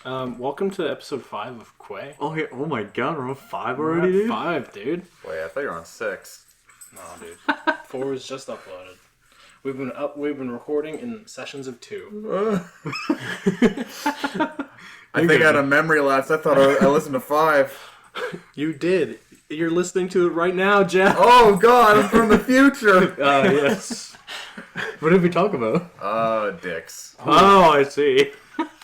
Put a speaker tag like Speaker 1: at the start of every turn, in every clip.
Speaker 1: Welcome to episode 5 of Quey.
Speaker 2: Oh, yeah. Oh my god, we're on 5
Speaker 1: We're
Speaker 2: already,
Speaker 1: at
Speaker 2: dude?
Speaker 1: 5, dude.
Speaker 3: Wait, I thought you were on 6.
Speaker 1: No, dude. 4 was just uploaded. We've been recording in sessions of 2.
Speaker 3: I think I had a memory lapse. I thought I listened to 5.
Speaker 1: You did. You're listening to it right now, Jeff.
Speaker 3: Oh god, I'm from the future!
Speaker 2: Yes. What did we talk about?
Speaker 3: Dicks.
Speaker 2: Oh, I see.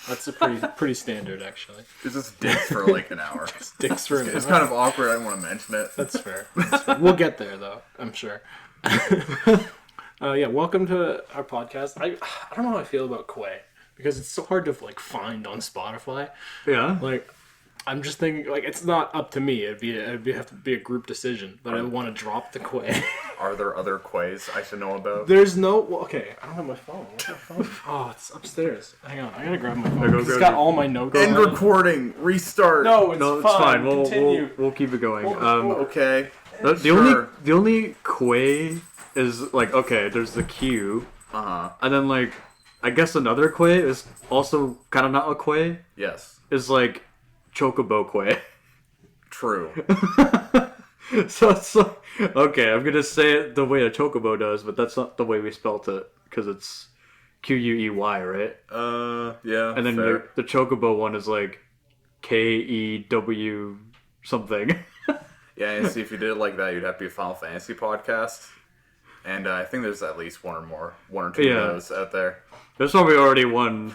Speaker 1: That's a pretty standard, actually.
Speaker 3: It's just dicks for like an hour.
Speaker 1: Dicks for a
Speaker 3: It's
Speaker 1: minute.
Speaker 3: kind of awkward, I didn't want to mention it.
Speaker 1: That's fair. We'll get there, though, I'm sure. Welcome to our podcast. I don't know how I feel about Quey, because it's so hard to find on Spotify.
Speaker 2: Yeah?
Speaker 1: I'm just thinking, it's not up to me. It'd have to be a group decision. But I want to drop the Quey.
Speaker 3: Are there other Quays I should know about?
Speaker 1: There's no... Well, okay, I don't have my phone. Where's my phone? Oh, it's upstairs. Hang on, I gotta grab my phone.
Speaker 2: Go
Speaker 1: It's
Speaker 2: grab
Speaker 1: got
Speaker 2: it.
Speaker 1: all my notes
Speaker 3: End
Speaker 1: on it.
Speaker 3: recording. Restart.
Speaker 1: No, it's
Speaker 2: No, it's
Speaker 1: fine.
Speaker 2: fine.
Speaker 1: Continue.
Speaker 2: We'll keep it going.
Speaker 3: Okay.
Speaker 2: The
Speaker 3: Sure.
Speaker 2: only Quey is, okay, there's the Q.
Speaker 3: Uh-huh.
Speaker 2: And then, I guess another Quey is also kind of not a Quey.
Speaker 3: Yes.
Speaker 2: Is, Chocobo Quey.
Speaker 3: True.
Speaker 2: So it's okay, I'm gonna say it the way a chocobo does, but that's not the way we spelt it, because it's Quey, right?
Speaker 3: Yeah,
Speaker 2: And then
Speaker 3: fair.
Speaker 2: the chocobo one is Kew something.
Speaker 3: Yeah, and see, if you did it like that, you'd have to be a Final Fantasy podcast. And I think there's at least one or two
Speaker 2: Yeah.
Speaker 3: of those out there.
Speaker 2: There's probably already one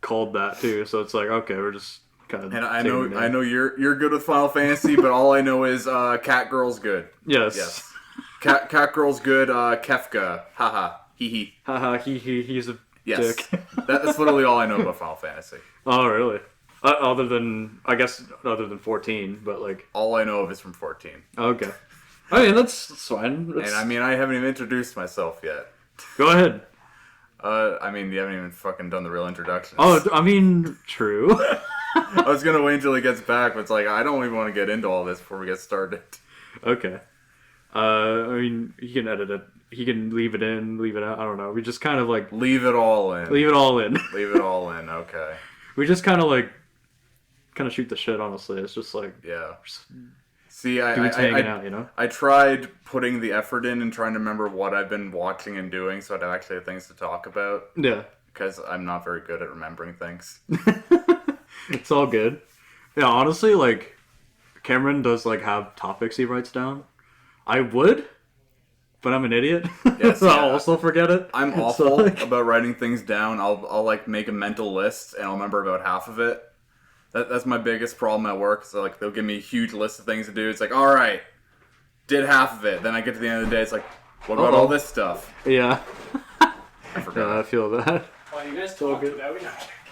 Speaker 2: called that too, so it's okay, we're just kind of.
Speaker 3: And I know you're good with Final Fantasy, but all I know is Cat Girl's good.
Speaker 2: Yes.
Speaker 3: Yes. Cat Girl's good. Kefka. Haha. Hee hee.
Speaker 2: Haha, he's a
Speaker 3: Yes.
Speaker 2: dick.
Speaker 3: That's literally all I know about Final Fantasy.
Speaker 2: Oh really? Other than 14, but
Speaker 3: All I know of is from 14.
Speaker 2: okay. I mean that's fine.
Speaker 3: And I haven't even introduced myself yet.
Speaker 2: Go ahead.
Speaker 3: You haven't even fucking done the real introductions.
Speaker 2: Oh, I mean, true.
Speaker 3: I was gonna wait until he gets back, but it's I don't even want to get into all this before we get started.
Speaker 2: Okay. He can edit it. He can leave it in, leave it out. I don't know. We just kind of
Speaker 3: Leave it all in.
Speaker 2: leave it all in.
Speaker 3: Leave it all in. Okay.
Speaker 2: We just kind of shoot the shit. Honestly, it's just
Speaker 3: Yeah. See,
Speaker 2: dudes hanging out, you know.
Speaker 3: I tried putting the effort in and trying to remember what I've been watching and doing, so I'd actually have things to talk about.
Speaker 2: Yeah,
Speaker 3: Because I'm not very good at remembering things.
Speaker 2: it's all good. Yeah, honestly, Cameron does have topics he writes down. I would, but I'm an idiot.
Speaker 3: Yes,
Speaker 2: So
Speaker 3: yeah.
Speaker 2: I'll also forget it.
Speaker 3: I'm awful about writing things down. I'll make a mental list and I'll remember about half of it. That's my biggest problem at work. So they'll give me a huge list of things to do. It's all right, did half of it. Then I get to the end of the day. It's what about all this stuff?
Speaker 2: Yeah,
Speaker 3: I forgot.
Speaker 2: yeah, I feel that.
Speaker 1: Well, you guys talked about it.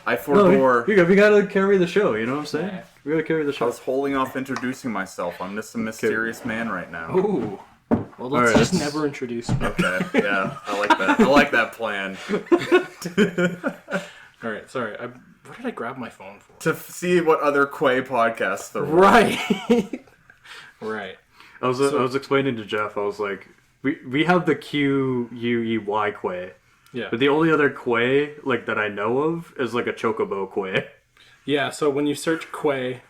Speaker 3: I
Speaker 2: No,
Speaker 3: forbore.
Speaker 2: we gotta carry the show. You know what I'm saying?
Speaker 1: Yeah.
Speaker 2: We gotta carry the
Speaker 3: I
Speaker 2: show.
Speaker 3: was holding off introducing myself. I'm just a mysterious man right now.
Speaker 1: Ooh. Well, let's
Speaker 2: Alright,
Speaker 1: just
Speaker 2: let's-
Speaker 1: never introduce me.
Speaker 3: Okay, yeah, I like that. I like that plan.
Speaker 1: Alright, sorry. What did I grab my phone for?
Speaker 3: To see what other Quay podcasts there were.
Speaker 1: Right. Right.
Speaker 2: I was explaining to Jeff. I was we have the Quey Quey,
Speaker 1: Yeah.
Speaker 2: but the only other Quey that I know of is a chocobo Quey.
Speaker 1: Yeah, so when you search Quey,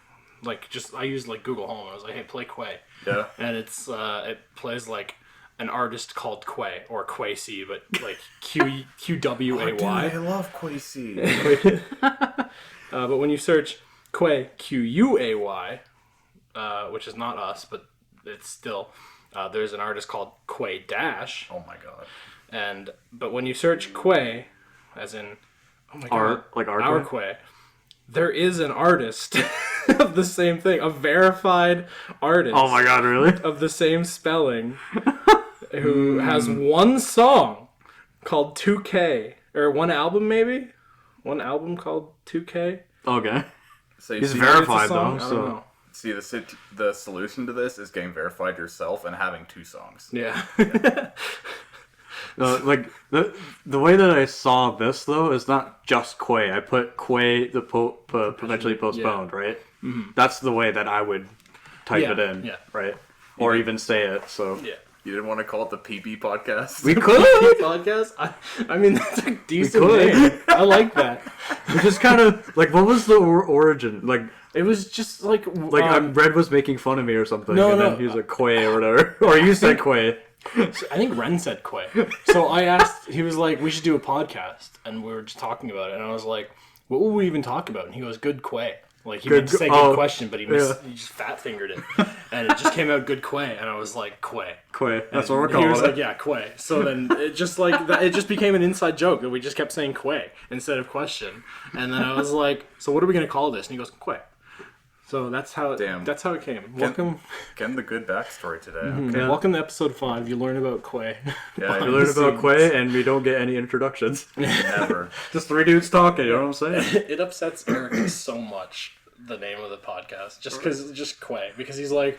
Speaker 1: I use Google Home. I was hey, play Quey.
Speaker 3: Yeah.
Speaker 1: And it's it plays an artist called Quey or Quay, but QWAY.
Speaker 3: I love Quay.
Speaker 1: But when you search Quey QUAY, which is not us, but it's still there's an artist called Quey Dash,
Speaker 3: Oh my god.
Speaker 1: but when you search Quey, as in oh my god,
Speaker 2: Art, art
Speaker 1: our
Speaker 2: Quey?
Speaker 1: Quey, there is an artist of the same thing, a verified artist.
Speaker 2: Oh my god, really?
Speaker 1: Of the same spelling, who has one song called 2K, or one album maybe? One album called 2K?
Speaker 2: Okay.
Speaker 3: So you
Speaker 2: He's
Speaker 3: see,
Speaker 2: verified
Speaker 1: It's a song?
Speaker 2: though,
Speaker 1: I
Speaker 2: so
Speaker 1: don't know.
Speaker 3: see the solution to this is getting verified yourself and having 2 songs.
Speaker 1: Yeah.
Speaker 2: the way that I saw this though is not just Quey. I put Quey the perpetually postponed, right? Mm-hmm. That's the way that I would type
Speaker 1: Yeah,
Speaker 2: it in,
Speaker 1: yeah.
Speaker 2: right? Or even say it. So
Speaker 1: Yeah.
Speaker 3: You didn't want to call it the PP podcast?
Speaker 2: We could.
Speaker 1: Podcast. I mean, that's a decent
Speaker 2: could.
Speaker 1: name. I like that.
Speaker 2: Which is kind of like, what was the origin? Like
Speaker 1: It was just like
Speaker 2: Red was making fun of me or something.
Speaker 1: No,
Speaker 2: and
Speaker 1: no.
Speaker 2: then he was like Quey or whatever, or you said Quey.
Speaker 1: I think Ren said Quay. So I asked, he was like, we should do a podcast. And we were just talking about it. And I was like, what will we even talk about? And he goes, good Quay. Like, he meant to say good question, but he just fat fingered it. And it just came out good Quay. And I was like, Quay.
Speaker 2: Quey. That's what
Speaker 1: And
Speaker 2: we're calling it.
Speaker 1: He was like, yeah, Quay. So then it just like, that, it just became an inside joke that we just kept saying Quay instead of question. And then I was like, so what are we going to call this? And he goes, Quay. So that's how it came. Welcome.
Speaker 3: Getting the good backstory today.
Speaker 1: Okay.
Speaker 2: Yeah.
Speaker 1: Welcome to episode 5. You learn about Quay.
Speaker 3: Yeah,
Speaker 2: We learned about Quey, and we don't get any introductions.
Speaker 3: never.
Speaker 2: Just three dudes talking, you know what I'm saying?
Speaker 1: It upsets Eric so much, the name of the podcast, just Quay, because he's like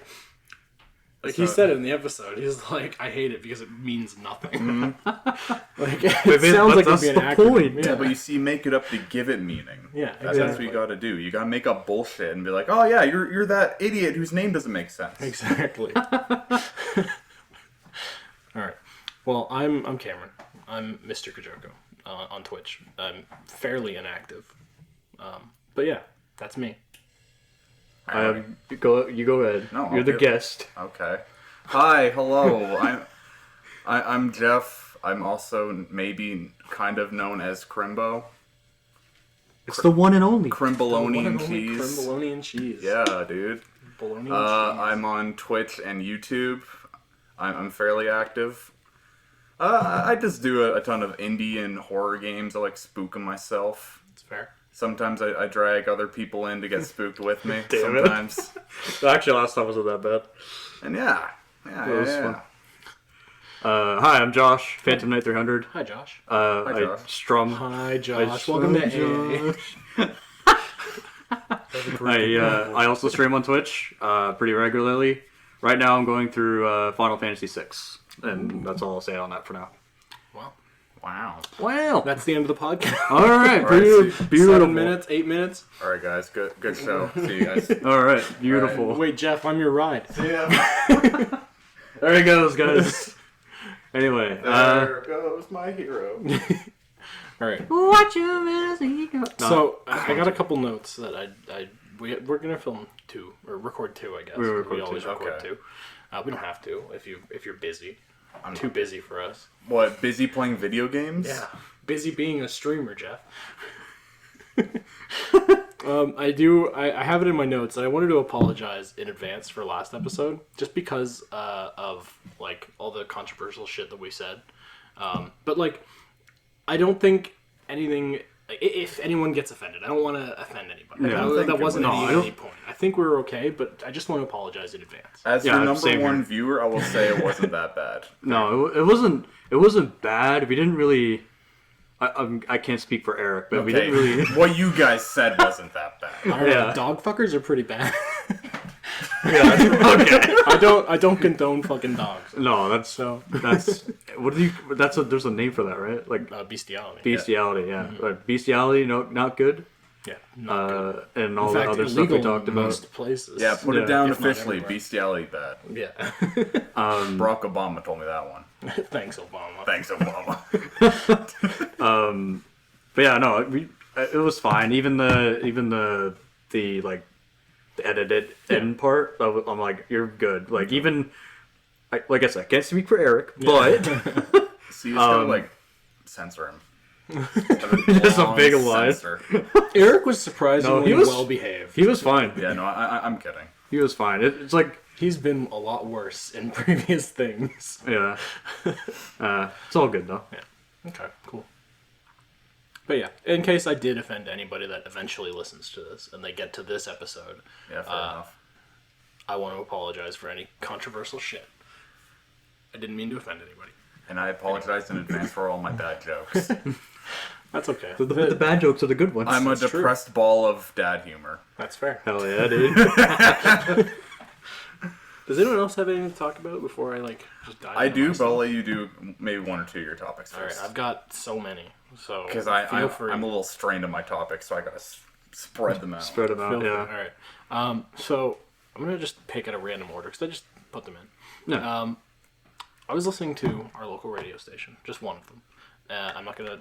Speaker 1: he said it in the episode. He's like, I hate it because it means nothing. Like it sounds like it'd be an acronym.
Speaker 3: Yeah, but you see, make it up to give it meaning.
Speaker 1: Yeah,
Speaker 3: That's what you got to do. You got to make up bullshit and be like, oh yeah, you're that idiot whose name doesn't make sense.
Speaker 1: Exactly. All right. Well, I'm Cameron. I'm Mr. Kajoko on Twitch. I'm fairly inactive, but yeah, that's me.
Speaker 2: You go ahead.
Speaker 3: No,
Speaker 2: You're the guest.
Speaker 3: Okay. Hi, hello. I'm Jeff. I'm also maybe kind of known as Krimmboh.
Speaker 2: It's the one and only.
Speaker 3: Crimbologna and cheese.
Speaker 1: Crimbologna and cheese.
Speaker 3: Yeah, dude.
Speaker 1: Bologna and cheese.
Speaker 3: I'm on Twitch and YouTube. I'm fairly active. I just do a ton of indie and horror games. I like spooking myself.
Speaker 1: That's fair.
Speaker 3: Sometimes I drag other people in to get spooked with me.
Speaker 2: Damn it.
Speaker 3: Sometimes.
Speaker 2: Actually, last time wasn't that bad.
Speaker 3: And yeah.
Speaker 2: It was fun. Hi, I'm Josh, Phantom Knight 300.
Speaker 1: Hi, Josh.
Speaker 3: Josh.
Speaker 2: I strum.
Speaker 1: Hi, Josh. Welcome to A.
Speaker 2: I also stream on Twitch pretty regularly. Right now, I'm going through Final Fantasy VI, and that's all I'll say on that for now.
Speaker 3: Wow.
Speaker 2: Wow.
Speaker 1: That's the end of the podcast.
Speaker 2: All right,
Speaker 3: see.
Speaker 2: beautiful.
Speaker 1: 7 minutes, 8 minutes.
Speaker 3: All right, guys. Good show. See you guys.
Speaker 2: All right, beautiful.
Speaker 1: Wait, Jeff, I'm your ride.
Speaker 3: Yeah.
Speaker 2: There he goes, guys. Anyway,
Speaker 3: There goes my hero.
Speaker 1: All right.
Speaker 2: watch him as he goes.
Speaker 1: So I got a couple notes that we're gonna film 2 or record 2, I guess.
Speaker 2: We record
Speaker 1: always
Speaker 2: 2,
Speaker 1: record
Speaker 3: okay.
Speaker 1: 2. We don't have to if you're busy. I'm too busy for us.
Speaker 3: What? Busy playing video games?
Speaker 1: Yeah, busy being a streamer, Jeff. I have it in my notes, and I wanted to apologize in advance for last episode, just because of like all the controversial shit that we said. But like, I don't think anything. If anyone gets offended, I don't want to offend anybody.
Speaker 2: Yeah,
Speaker 1: that wasn't
Speaker 2: at
Speaker 1: any point. I think we were okay, but I just want to apologize in advance.
Speaker 3: As
Speaker 2: Yeah,
Speaker 3: your number
Speaker 2: same
Speaker 3: one
Speaker 2: here.
Speaker 3: viewer, I will say it wasn't that bad.
Speaker 2: No, it wasn't. It wasn't bad. We didn't really. I can't speak for Eric, but we didn't really.
Speaker 3: What you guys said wasn't that bad.
Speaker 1: I don't know,
Speaker 2: Yeah.
Speaker 1: dog fuckers are pretty bad.
Speaker 2: Yeah. Okay.
Speaker 1: I don't condone fucking dogs.
Speaker 2: No, that's
Speaker 1: So
Speaker 2: what do you? There's a name for that, right? Like
Speaker 1: bestiality.
Speaker 2: bestiality. Yeah. Like, bestiality. No, not good.
Speaker 1: Yeah, not good.
Speaker 2: And all
Speaker 1: In
Speaker 2: the
Speaker 1: fact,
Speaker 2: other stuff
Speaker 1: illegal
Speaker 2: we talked
Speaker 1: in
Speaker 2: about.
Speaker 1: most places.
Speaker 3: Yeah, put
Speaker 2: Yeah,
Speaker 3: it down
Speaker 1: if not
Speaker 3: officially.
Speaker 1: everywhere.
Speaker 3: Bestiality bad.
Speaker 1: Yeah.
Speaker 3: Barack Obama told me that one.
Speaker 1: Thanks, Obama.
Speaker 3: Thanks, Obama.
Speaker 2: But yeah, no, it was fine. Even the like the edited end part. I'm like, you're good. Like even, like I said, I can't speak for Eric, but
Speaker 3: So you just gotta like censor him.
Speaker 2: Just a big lie.
Speaker 3: Censor.
Speaker 1: Eric was surprisingly
Speaker 2: No, he was-
Speaker 1: well behaved.
Speaker 2: he was fine.
Speaker 3: Yeah, no, I'm kidding.
Speaker 2: He was fine. It's like,
Speaker 1: He's been a lot worse in previous things.
Speaker 2: yeah, it's all good though.
Speaker 1: Okay, cool. But yeah, in case I did offend anybody that eventually listens to this and they get to this episode,
Speaker 3: Yeah, fair enough.
Speaker 1: I want to apologize for any controversial shit. I didn't mean to offend anybody.
Speaker 3: And I apologize in advance for all my bad jokes.
Speaker 1: That's okay.
Speaker 2: The bad jokes are the good ones.
Speaker 3: I'm a
Speaker 1: That's true.
Speaker 3: depressed ball of dad humor.
Speaker 1: That's fair.
Speaker 2: Hell yeah, dude.
Speaker 1: Does anyone else have anything to talk about before I just dive
Speaker 3: I
Speaker 1: into
Speaker 3: do,
Speaker 1: my
Speaker 3: but
Speaker 1: stuff?
Speaker 3: I'll let you do maybe one or two of your topics
Speaker 1: All right,
Speaker 3: first.
Speaker 1: I've got so many. So
Speaker 3: Because
Speaker 1: feel free.
Speaker 3: I'm a little strained on my topics, so I gotta spread them out.
Speaker 2: Spread them
Speaker 1: Feel
Speaker 2: out.
Speaker 1: free.
Speaker 2: Yeah.
Speaker 1: All right. So I'm gonna just pick at a random order because I just put them in.
Speaker 2: Yeah.
Speaker 1: I was listening to our local radio station, just one of them. I'm not gonna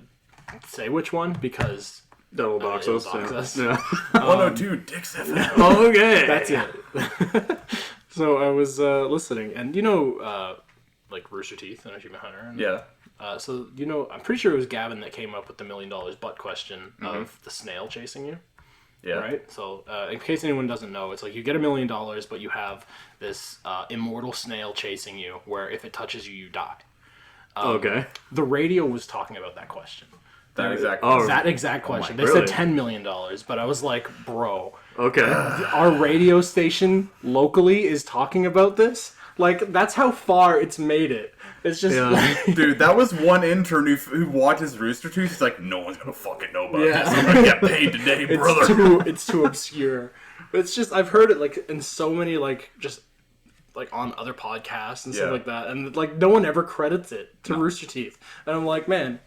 Speaker 1: say which one because
Speaker 2: Double dox
Speaker 1: it'll
Speaker 2: us.
Speaker 1: dox us.
Speaker 2: Yeah.
Speaker 3: 102 Dix FM.
Speaker 2: Okay.
Speaker 1: That's it. So I was listening, and like Rooster Teeth and Achievement Hunter. And,
Speaker 3: Yeah.
Speaker 1: So I'm pretty sure it was Gavin that came up with the $1 million butt question of the snail chasing you.
Speaker 3: Yeah.
Speaker 1: Right? So, in case anyone doesn't know, it's like you get $1 million, but you have this immortal snail chasing you, where if it touches you, you die.
Speaker 2: Okay.
Speaker 1: The radio was talking about that question.
Speaker 3: That exact.
Speaker 2: Oh.
Speaker 1: That exact question. They
Speaker 2: really?
Speaker 1: said $10 million, but I was like, bro,
Speaker 2: Okay.
Speaker 1: our radio station locally is talking about this? Like, that's how far it's made it. It's just...
Speaker 2: Yeah.
Speaker 3: Dude, that was one intern who watches Rooster Teeth. He's like, no one's gonna fucking know about
Speaker 1: Yeah.
Speaker 3: this. I'm gonna get paid today, brother.
Speaker 1: It's too obscure. But it's just, I've heard it, like, in so many, like, just... like on other podcasts and stuff
Speaker 3: Yeah.
Speaker 1: like that, and like no one ever credits it to Rooster Teeth, and I'm like, man.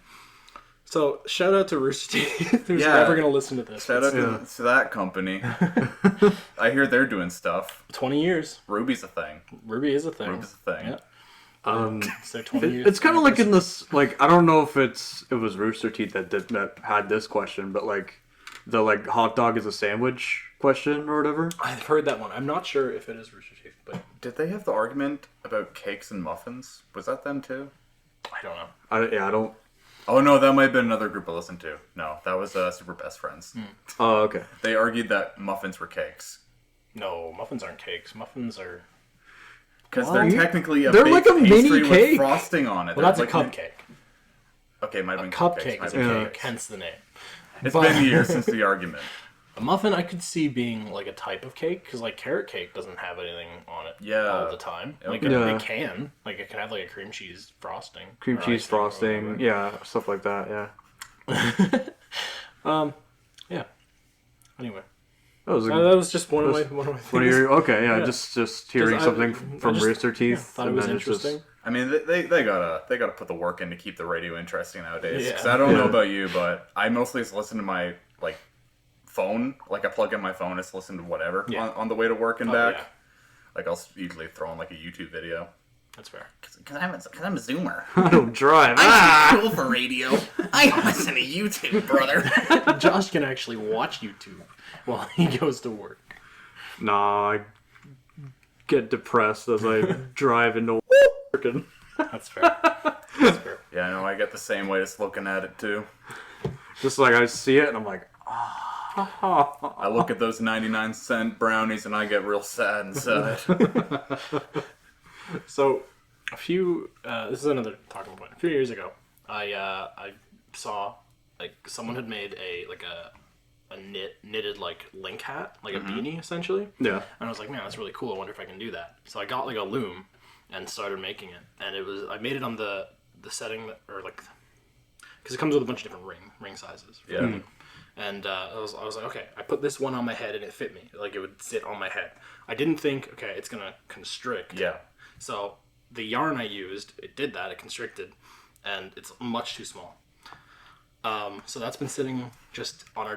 Speaker 1: So shout out to Rooster Teeth, who's
Speaker 3: Yeah.
Speaker 1: never gonna listen to this.
Speaker 3: Shout out to that company. I hear they're doing stuff.
Speaker 1: 20 years.
Speaker 3: Ruby's a thing.
Speaker 1: Ruby is a thing.
Speaker 3: Ruby's a thing.
Speaker 1: Yeah. It's their 20 years.
Speaker 2: It's kind of like in this, like, I don't know if it was Rooster Teeth that had this question, but like the like hot dog is a sandwich question or whatever.
Speaker 1: I've heard that one. I'm not sure if it is Rooster Teeth, but
Speaker 3: Did they have the argument about cakes and muffins? Was that them too?
Speaker 1: I don't know.
Speaker 2: I don't.
Speaker 3: Oh no, that might have been another group I listened to. No, that was Super Best Friends.
Speaker 2: Oh, okay.
Speaker 3: They argued that muffins were cakes.
Speaker 1: No, muffins aren't cakes. Muffins are...
Speaker 3: Because they're technically a
Speaker 2: They're
Speaker 3: baked
Speaker 2: like a mini
Speaker 3: pastry with
Speaker 2: cake.
Speaker 3: frosting on it.
Speaker 1: Well, that's a
Speaker 3: They're like
Speaker 1: cupcake.
Speaker 3: Okay, might have
Speaker 1: A
Speaker 3: been
Speaker 1: cupcake
Speaker 3: cupcakes.
Speaker 1: is a
Speaker 3: might have been
Speaker 1: cake,
Speaker 3: cakes.
Speaker 1: hence the name.
Speaker 3: It's
Speaker 1: But-
Speaker 3: been years since the argument.
Speaker 1: A muffin I could see being like a type of cake, because like carrot cake doesn't have anything on it all the time. Like
Speaker 2: Yeah.
Speaker 1: it can. Like it can have like a cream cheese frosting.
Speaker 2: Cream
Speaker 1: or
Speaker 2: cheese
Speaker 1: icing or
Speaker 2: frosting,
Speaker 1: whatever.
Speaker 2: yeah, stuff like that. Yeah.
Speaker 1: Yeah. Anyway.
Speaker 2: That was a,
Speaker 1: That was just one of my
Speaker 2: one of
Speaker 1: things.
Speaker 2: your, okay, yeah,
Speaker 1: Yeah.
Speaker 2: just hearing
Speaker 1: I-
Speaker 2: something
Speaker 1: I
Speaker 2: from
Speaker 1: just-
Speaker 2: Rooster Teeth.
Speaker 1: thought it
Speaker 2: and
Speaker 1: was
Speaker 2: then it's just-
Speaker 1: interesting.
Speaker 3: I mean, they gotta put the work in to keep the radio interesting nowadays.
Speaker 1: Yeah.
Speaker 3: Because I don't know
Speaker 2: Yeah.
Speaker 3: about you, but I mostly just listen to my like phone. Like I plug in my phone, just listen to whatever
Speaker 1: Yeah.
Speaker 3: on the way to work and
Speaker 1: Oh,
Speaker 3: back.
Speaker 1: yeah.
Speaker 3: Like I'll usually throw on like a YouTube video.
Speaker 1: That's fair.
Speaker 3: Because I'm a Zoomer.
Speaker 2: I don't drive.
Speaker 3: I'm too cool for radio. I listen to YouTube, brother.
Speaker 1: Josh can actually watch YouTube while he goes to work.
Speaker 2: Nah, I get depressed as I drive into work. And
Speaker 1: That's fair. That's fair.
Speaker 3: Yeah, I know. I get the same way just looking at it too.
Speaker 2: just like I see it and I'm like,
Speaker 3: I look at those 99-cent brownies and I get real sad inside.
Speaker 1: So, this is another talking point. A few years ago, I saw like someone had made a knitted like link hat, like a beanie essentially.
Speaker 2: yeah.
Speaker 1: And I was like, man, that's really cool. I wonder if I can do that. So I got like a loom and started making it. And I made it on the setting that, or like, because it comes with a bunch of different ring sizes.
Speaker 3: Yeah. Mhm.
Speaker 1: And I was like, okay, I put this one on my head and it fit me. Like it would sit on my head. I didn't think, okay, it's gonna constrict.
Speaker 3: Yeah.
Speaker 1: So the yarn I used, it did that. It constricted, and it's much too small. So that's been sitting just on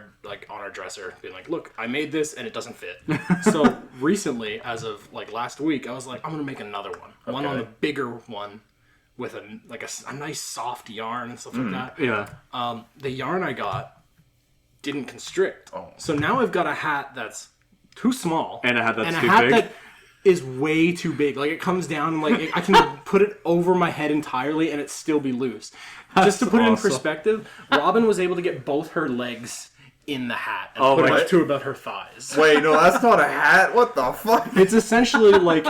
Speaker 1: our dresser, being like, look, I made this and it doesn't fit. So recently, as of like last week, I was like, I'm gonna make another one on the bigger one with a nice soft yarn and stuff like that.
Speaker 2: Yeah.
Speaker 1: The yarn I got didn't constrict.
Speaker 3: Oh.
Speaker 1: So now I've got a hat that's too small.
Speaker 2: And a hat that's
Speaker 1: and a
Speaker 2: too
Speaker 1: hat
Speaker 2: big.
Speaker 1: that is way too big. Like it comes down and like I can put it over my head entirely and it still be loose. Just to put it in
Speaker 2: awesome.
Speaker 1: perspective, Robin was able to get both her legs in the hat and
Speaker 2: Oh,
Speaker 1: put
Speaker 2: my-
Speaker 1: it to about her thighs.
Speaker 3: Wait, no, that's not a hat. What the fuck?
Speaker 1: It's essentially like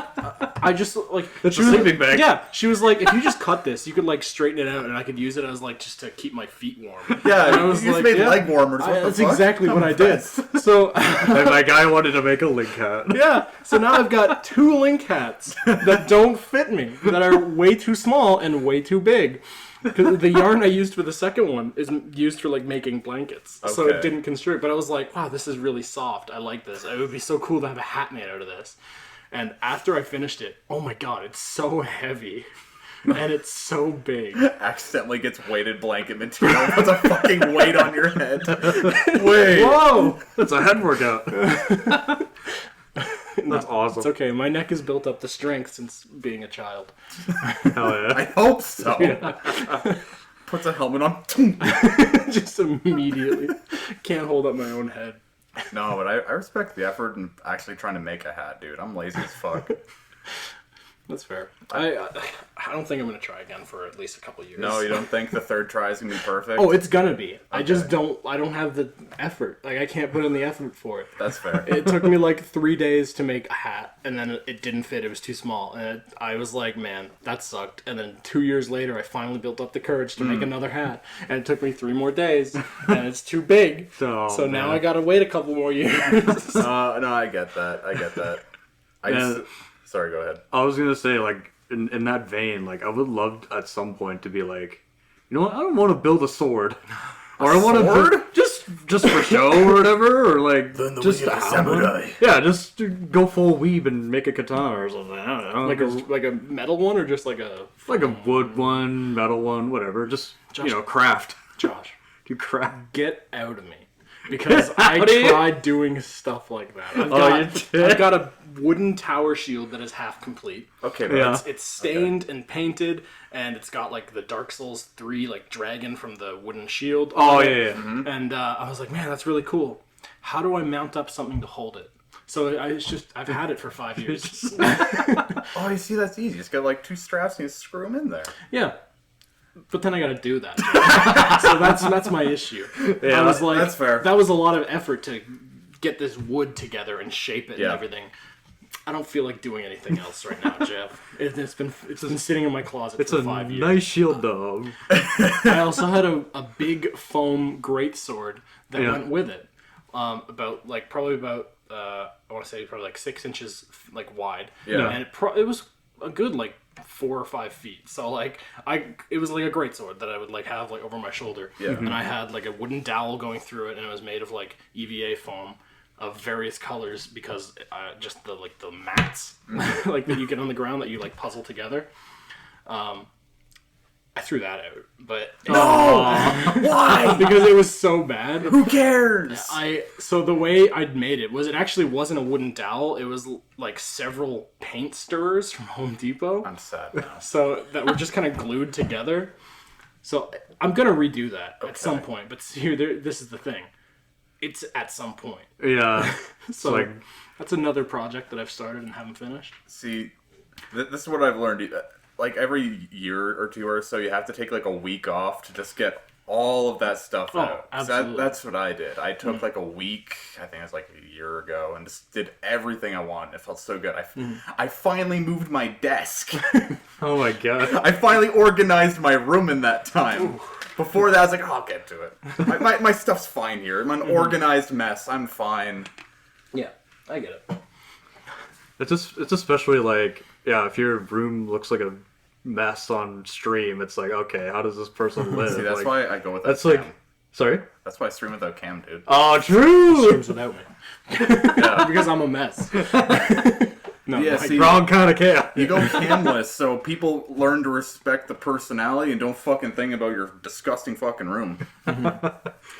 Speaker 1: I just like
Speaker 2: That's a sleeping bag.
Speaker 1: Yeah, she was like, if you just cut this, you could like straighten it out, and I could use it as like just to keep my feet warm.
Speaker 3: Yeah,
Speaker 1: And I
Speaker 3: you
Speaker 1: was
Speaker 3: just
Speaker 1: like,
Speaker 3: made
Speaker 1: yeah,
Speaker 3: leg warmers. What the
Speaker 1: that's
Speaker 3: fuck?
Speaker 1: exactly what I did. So
Speaker 2: And my guy wanted to make a link hat.
Speaker 1: yeah, so now I've got two link hats that don't fit me, that are way too small and way too big. Because the yarn I used for the second one is used for like making blankets, so
Speaker 3: Okay.
Speaker 1: it didn't constrict. But I was like, wow, this is really soft. I like this. It would be so cool to have a hat made out of this. And after I finished it, oh my god, it's so heavy. And it's so big.
Speaker 3: Accidentally gets weighted blanket material. Puts a fucking weight on your head. Wait.
Speaker 1: Whoa!
Speaker 2: That's a head workout. That's awesome.
Speaker 1: It's okay. My neck has built up the strength since being a child.
Speaker 2: Hell yeah.
Speaker 3: I hope so. Puts a helmet on.
Speaker 1: Just immediately. Can't hold up my own head.
Speaker 3: No, but I respect the effort in actually trying to make a hat, dude. I'm lazy as fuck.
Speaker 1: That's fair. I don't think I'm going to try again for at least a couple years.
Speaker 3: No, you don't think the third try is going to be perfect?
Speaker 1: Oh, it's going to be. I just don't have the effort. Like, I can't put in the effort for it.
Speaker 3: That's fair.
Speaker 1: It took me like 3 days to make a hat, and then it didn't fit. It was too small. And I was like, man, that sucked. And then 2 years later, I finally built up the courage to make another hat. And it took me 3 more days, and it's too big. So now I got to wait a couple more years.
Speaker 3: No, I get that. Sorry, go ahead.
Speaker 2: I was gonna say, like, in that vein, like, I would love at some point to be like, you know what, I don't want to build a sword. Or I want to just for show or whatever, or like just to have one. Yeah, just to go full weeb and make a katana or something. I don't know.
Speaker 1: Like a metal one, or just like a
Speaker 2: wood one, metal one, whatever. Just craft.
Speaker 1: Josh,
Speaker 2: Do craft.
Speaker 1: get out of me. Because I tried doing stuff like that. I've got a wooden tower shield that is half complete.
Speaker 3: Okay,
Speaker 2: but
Speaker 1: It's stained and painted, and it's got like the Dark Souls 3 like dragon from the wooden shield.
Speaker 2: Oh yeah.
Speaker 1: Mm-hmm. And I was like, man, that's really cool. How do I mount up something to hold it? So I've had it for 5 years.
Speaker 3: Oh, you see, that's easy. Just got like 2 straps and you screw them in there.
Speaker 1: Yeah. But then I gotta do that. So that's my issue.
Speaker 2: Yeah,
Speaker 1: I was like,
Speaker 3: that's fair.
Speaker 1: That was a lot of effort to get this wood together and shape it and everything. I don't feel like doing anything else right now, Jeff. It's been sitting in my closet for 5 years.
Speaker 2: It's a nice shield, though.
Speaker 1: I also had a big foam greatsword that went with it. Probably about I want to say probably like 6 inches like wide.
Speaker 3: Yeah.
Speaker 1: And it was a good like 4 or 5 feet. So like it was like a greatsword that I would like have like over my shoulder.
Speaker 3: Yeah.
Speaker 1: And I had like a wooden dowel going through it, and it was made of like EVA foam of various colors, because just the mats like that you get on the ground that you like puzzle together. I threw that out, but
Speaker 3: Why?
Speaker 1: because it was so bad.
Speaker 3: Who cares?
Speaker 1: So the way I'd made it was, it actually wasn't a wooden dowel. It was like several paint stirrers from Home Depot.
Speaker 3: I'm sad now.
Speaker 1: So that were just kind of glued together. So I'm gonna redo that at some point. But here, this is the thing. It's at some point.
Speaker 2: Yeah.
Speaker 1: So that's another project that I've started and haven't finished.
Speaker 3: See, this is what I've learned. Like every year or 2 or so, you have to take like a week off to just get all of that stuff out.
Speaker 1: Absolutely.
Speaker 3: That's what I did. I took like a week, I think it was like a year ago, and just did everything I wanted. It felt so good. I finally moved my desk.
Speaker 2: Oh my god.
Speaker 3: I finally organized my room in that time. Before that, I was like, oh, I'll get to it. My stuff's fine here. I'm an organized mess. I'm fine.
Speaker 1: Yeah, I get it.
Speaker 2: It's especially like, if your room looks like a mess on stream, it's like, okay, how does this person live?
Speaker 3: See, that's
Speaker 2: like,
Speaker 3: why I go with
Speaker 2: that's
Speaker 3: Cam.
Speaker 2: like, sorry?
Speaker 3: That's why I stream without Cam, dude.
Speaker 2: Oh, true!
Speaker 1: Streams without me. Because I'm a mess. No,
Speaker 3: Yeah, see,
Speaker 2: Wrong kind of chaos.
Speaker 3: you go camless, so people learn to respect the personality and don't fucking think about your disgusting fucking room.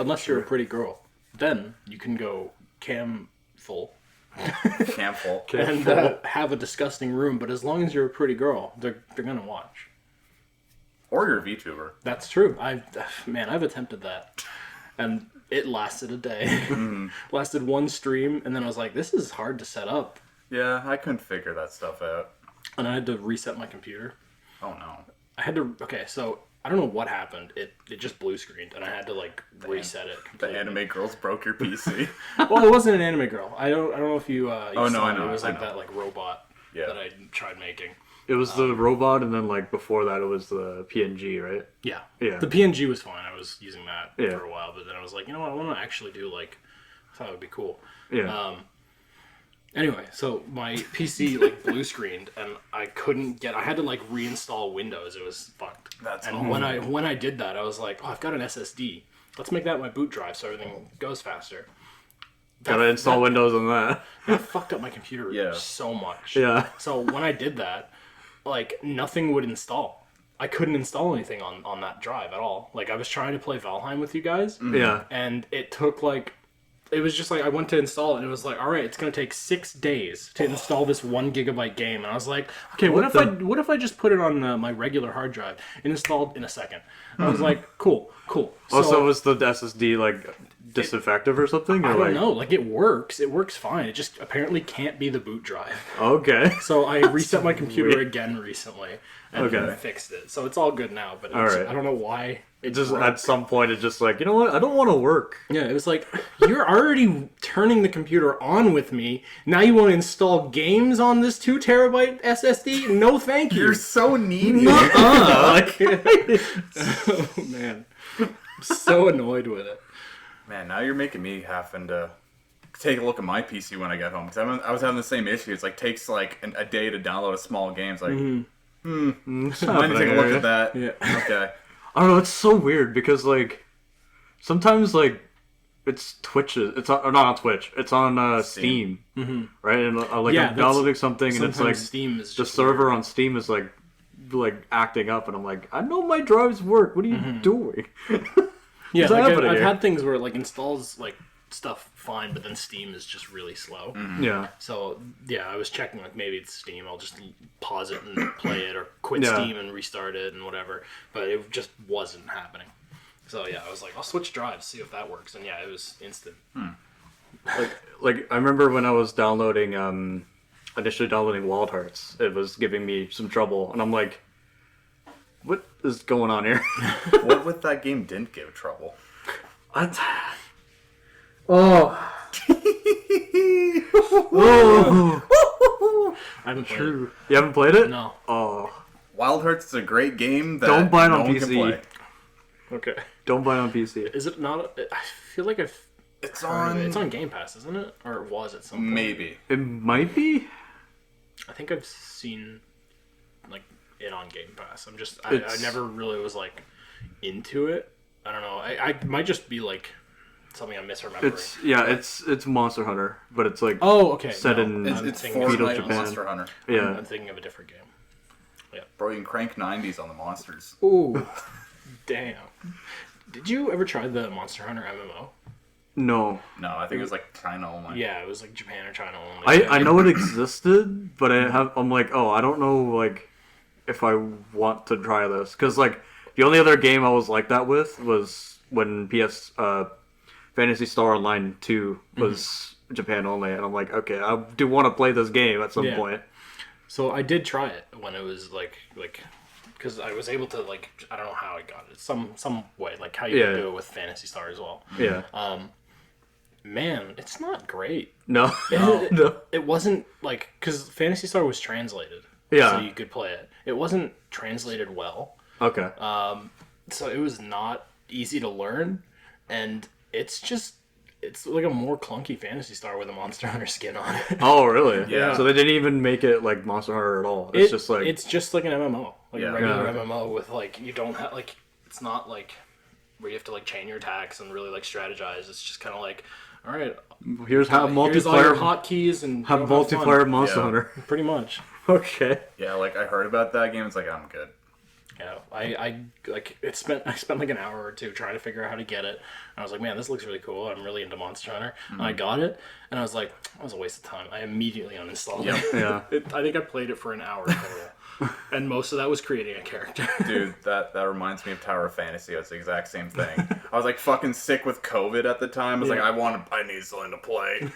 Speaker 1: Unless you're a pretty girl. Then you can go cam full.
Speaker 3: Camful.
Speaker 1: And have a disgusting room, but as long as you're a pretty girl, they're gonna watch.
Speaker 3: Or you're a VTuber.
Speaker 1: That's true. I've attempted that, and it lasted a day. Lasted one stream, and then I was like, this is hard to set up,
Speaker 3: Yeah, I couldn't figure that stuff out.
Speaker 1: and I had to reset my computer.
Speaker 3: Oh no.
Speaker 1: I had to. Okay, so I don't know what happened. It just blue screened, and I had to like reset it
Speaker 3: The
Speaker 1: completely.
Speaker 3: anime girls broke your PC.
Speaker 1: Well, it wasn't an anime girl. I don't know if you.
Speaker 3: Oh, no,
Speaker 1: saw
Speaker 3: I
Speaker 1: it.
Speaker 3: know,
Speaker 1: It was
Speaker 3: I
Speaker 1: like
Speaker 3: know.
Speaker 1: that like robot that I tried making.
Speaker 2: It was the robot, and then like before that, it was the PNG, right?
Speaker 1: Yeah.
Speaker 2: Yeah.
Speaker 1: The PNG was fine. I was using that
Speaker 2: Yeah.
Speaker 1: for a while, but then I was like, you know what? I want to actually do like. I thought it would be cool.
Speaker 2: Yeah.
Speaker 1: Anyway, so my PC like blue screened, and I couldn't get. I had to like reinstall Windows. It was fucked.
Speaker 3: That's
Speaker 1: and when I did that, I was like, oh, I've got an SSD. Let's make that my boot drive so everything goes faster.
Speaker 2: Gotta install Windows on that.
Speaker 1: That fucked up my computer
Speaker 3: Yeah.
Speaker 1: so much.
Speaker 2: Yeah.
Speaker 1: So when I did that, like nothing would install. I couldn't install anything on that drive at all. Like I was trying to play Valheim with you guys,
Speaker 2: Yeah.
Speaker 1: and it took like it was just like I went to install it and it was like, all right, it's gonna take 6 days to install this 1 gigabyte game, and I was like, okay, what if I just put it on my regular hard drive and installed in a second? And I was like, cool.
Speaker 2: So was the SSD like disinfective or something? Or
Speaker 1: I don't know. Like it works fine. It just apparently can't be the boot drive.
Speaker 2: Okay.
Speaker 1: So I reset my computer again recently and fixed it. So it's all good now. But I don't know why.
Speaker 2: It just broke. At some point it's just like, you know what? I don't want to work.
Speaker 1: Yeah, it was like, you're already turning the computer on with me. Now you want to install games on this 2 terabyte SSD? No, thank you.
Speaker 3: You're so needy.
Speaker 1: Oh man, I'm so annoyed with it.
Speaker 3: Man, now you're making me having to take a look at my PC when I get home, because I was having the same issue. It's like takes like a day to download a small game. It's like, I need to take a look at that.
Speaker 1: Yeah.
Speaker 3: Okay.
Speaker 2: I don't know. It's so weird because like sometimes like it's Twitch's. It's not on Twitch. It's on Steam, right? And I'm downloading something, and it's like
Speaker 1: Steam is
Speaker 2: the server on Steam is like acting up, and I'm like, I know my drives work. What are you doing?
Speaker 1: Yeah, like I've had things where it like installs like stuff fine, but then Steam is just really slow.
Speaker 2: Yeah.
Speaker 1: So yeah, I was checking like maybe it's Steam. I'll just pause it and play it, or quit Steam and restart it and whatever. But it just wasn't happening. So yeah, I was like, I'll switch drives, see if that works. And yeah, it was instant.
Speaker 2: Like I remember when I was initially downloading Wild Hearts, it was giving me some trouble, and I'm like, what is going on here?
Speaker 3: What with that game didn't give trouble?
Speaker 2: Oh.
Speaker 1: I haven't played it.
Speaker 2: You haven't played it?
Speaker 1: No.
Speaker 2: Oh.
Speaker 3: Wild Hearts is a great game that
Speaker 2: don't buy it on
Speaker 3: one
Speaker 2: PC.
Speaker 3: can play.
Speaker 1: Okay.
Speaker 2: Don't buy it on PC.
Speaker 1: Is it not? I feel like
Speaker 3: it's on
Speaker 1: Game Pass, isn't it? Or it was at some point.
Speaker 3: Maybe.
Speaker 2: It might be.
Speaker 1: I think I've seen like it on Game Pass. I never really was like into it. I don't know. I might just be like something I'm misremembering.
Speaker 2: It's Monster Hunter, but it's like set in
Speaker 3: it's
Speaker 2: feudal
Speaker 3: Fortnite
Speaker 2: Japan.
Speaker 3: Monster Hunter.
Speaker 2: Yeah.
Speaker 1: I'm thinking of a different game. Yeah.
Speaker 3: Bro, you can crank 90s on the monsters.
Speaker 1: Ooh. Damn. Did you ever try the Monster Hunter MMO?
Speaker 2: No.
Speaker 3: No, I think it was like China only.
Speaker 1: Yeah, it was like Japan or China only.
Speaker 2: I know it existed, but I'm like, I don't know like if I want to try this, because like the only other game I was like that with was when Phantasy Star Online 2 was Japan only, and I'm like, okay, I do want to play this game at some point.
Speaker 1: So I did try it when it was like because I was able to like, I don't know how I got it, some way, like how you can do it with Phantasy Star as well.
Speaker 2: Yeah.
Speaker 1: Man, it's not great.
Speaker 2: No.
Speaker 1: It wasn't like, because Phantasy Star was translated.
Speaker 2: Yeah.
Speaker 1: So you could play it. It wasn't translated well.
Speaker 2: Okay.
Speaker 1: So it was not easy to learn, and it's like a more clunky Phantasy Star with a Monster Hunter skin on it.
Speaker 2: Oh, really?
Speaker 3: Yeah.
Speaker 2: So they didn't even make it like Monster Hunter at all. It's just like
Speaker 1: an MMO, like a regular MMO with like, you don't have like, it's not like where you have to like chain your attacks and really like strategize. It's just kind of like, all right,
Speaker 2: here's how
Speaker 1: here's all your hotkeys and
Speaker 2: have multiplayer Monster Hunter.
Speaker 1: Pretty much.
Speaker 2: Okay.
Speaker 3: Yeah, like I heard about that game. It's like, I'm good.
Speaker 1: Yeah, I spent like an hour or two trying to figure out how to get it. And I was like, man, this looks really cool. I'm really into Monster Hunter. And I got it, and I was like, that was a waste of time. I immediately uninstalled it.
Speaker 2: Yeah.
Speaker 1: I think I played it for an hour total. And most of that was creating a character.
Speaker 3: Dude, that reminds me of Tower of Fantasy. It's the exact same thing. I was like fucking sick with COVID at the time. I was like, I need something to play.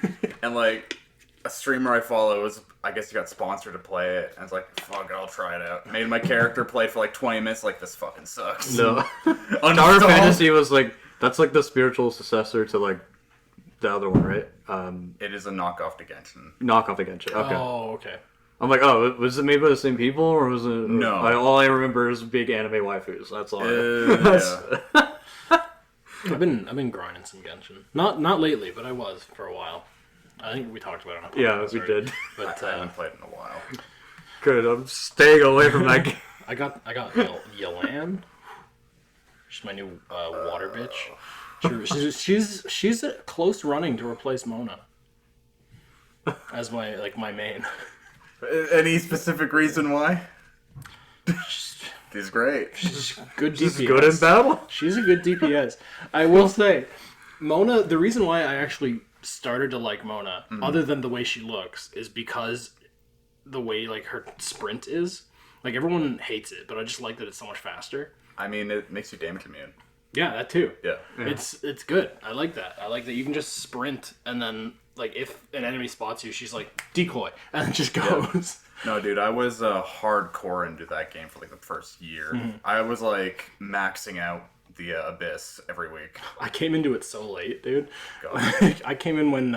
Speaker 3: And like a streamer I follow was, I guess he got sponsored to play it. And I was like, fuck it, I'll try it out. Made my character play for like 20 minutes, like, this fucking sucks.
Speaker 2: No. Tower of Fantasy was like, that's like the spiritual successor to like the other one, right?
Speaker 3: It is a knockoff to Genshin.
Speaker 2: Knockoff of Genshin. Okay.
Speaker 1: Oh, okay.
Speaker 2: I'm like, was it made by the same people, or was it?
Speaker 3: No.
Speaker 2: All I remember is big anime waifus. That's all.
Speaker 3: Yeah.
Speaker 1: I've been grinding some Genshin. Not lately, but I was for a while. I think we talked about it on a podcast.
Speaker 2: Yeah, we did.
Speaker 1: But
Speaker 3: I haven't played in a while.
Speaker 2: Good. I'm staying away from that game.
Speaker 1: I got Yelan. She's my new water bitch. She's a close running to replace Mona as my main.
Speaker 3: Any specific reason why? She's great.
Speaker 1: She's good DPS.
Speaker 2: She's good in battle.
Speaker 1: She's a good DPS. I will say, Mona, the reason why I actually started to like Mona, other than the way she looks, is because the way like her sprint is. Like everyone hates it, but I just like that it's so much faster.
Speaker 3: I mean, it makes you damage immune.
Speaker 1: Yeah, that too.
Speaker 3: Yeah.
Speaker 1: It's good. I like that. I like that you can just sprint and then like if an enemy spots you, she's like decoy and then just goes.
Speaker 3: No, dude, I was hardcore into that game for like the first year. I was like maxing out the Abyss every week.
Speaker 1: I came into it so late, dude.
Speaker 3: God.
Speaker 1: I came in when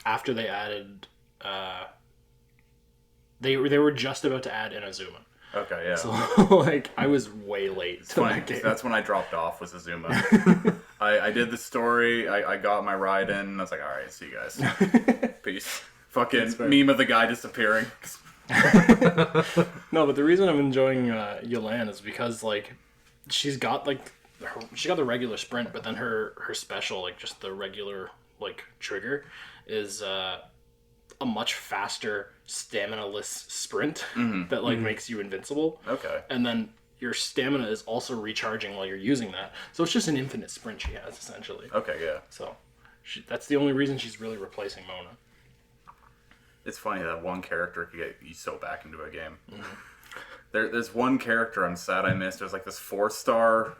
Speaker 1: after they added they were just about to add Inazuma.
Speaker 3: Okay, yeah.
Speaker 1: So like I was way late to
Speaker 3: Funny,
Speaker 1: that game.
Speaker 3: that's when I dropped off was Azuma. I did the story, I got my ride in, and I was like, alright, see you guys. Peace. Fucking meme of the guy disappearing.
Speaker 1: No, but the reason I'm enjoying Yolan is because like she's got like she got the regular sprint, but then her special, like just the regular like trigger, is a much faster stamina-less sprint that like makes you invincible.
Speaker 3: Okay.
Speaker 1: And then your stamina is also recharging while you're using that, so it's just an infinite sprint she has essentially.
Speaker 3: Okay, yeah.
Speaker 1: So that's the only reason she's really replacing Mona.
Speaker 3: It's funny that one character could get you so back into a game. There's one character I'm sad I missed. There's like this 4-star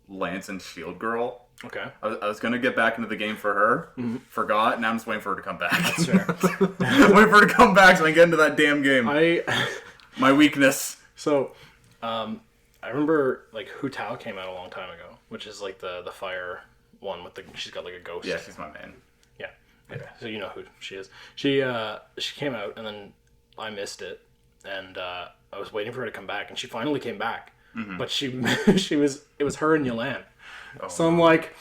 Speaker 3: Lance and Shield girl.
Speaker 1: Okay.
Speaker 3: I was gonna get back into the game for her, forgot, now I'm just waiting for her to come back.
Speaker 1: That's fair.
Speaker 3: Waiting for her to come back so I can get into that damn game.
Speaker 1: I
Speaker 3: My weakness.
Speaker 1: So, I remember like Hu Tao came out a long time ago, which is like the fire one with she's got like a ghost.
Speaker 3: Yeah, she's my man.
Speaker 1: Yeah. So you know who she is. She came out and then I missed it, and I was waiting for her to come back, and she finally came back. But it was her and Yolan. So I'm like,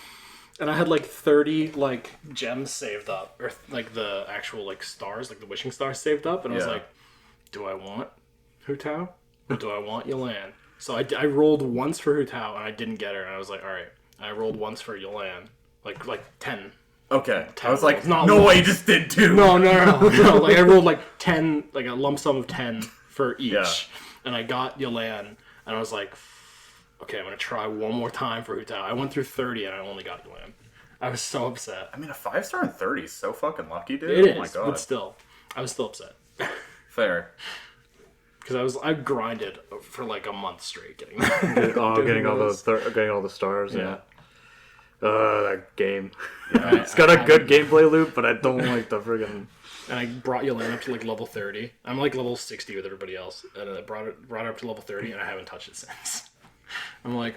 Speaker 1: and I had like 30 like gems saved up, or like the actual like stars, like the wishing stars saved up, and I was like, do I want Hu Tao or do I want Yolan? So I rolled once for Hu Tao and I didn't get her, and I was like, all right. I rolled once for Yolan, like 10.
Speaker 3: Okay.
Speaker 1: 10
Speaker 3: I was like,
Speaker 1: rolls.
Speaker 3: no way, you just did 2.
Speaker 1: No. Like I rolled like 10, like a lump sum of 10 for each, and I got Yolan, and I was like, okay, I'm gonna try one more time for Hu Tao. I went through 30 and I only got Yolan. I was so upset.
Speaker 3: I mean, a 5-star and 30 is so fucking lucky, dude.
Speaker 1: It is,
Speaker 3: oh my god.
Speaker 1: but still, I was still upset
Speaker 3: Fair.
Speaker 1: because I grinded for like a month straight getting
Speaker 2: getting all the stars.
Speaker 1: Yeah.
Speaker 2: That game. It's got a good gameplay loop, but I don't like the friggin'.
Speaker 1: And I brought Yolan up to like level 30. I'm like level 60 with everybody else, and I brought her up to level 30, and I haven't touched it since. I'm like,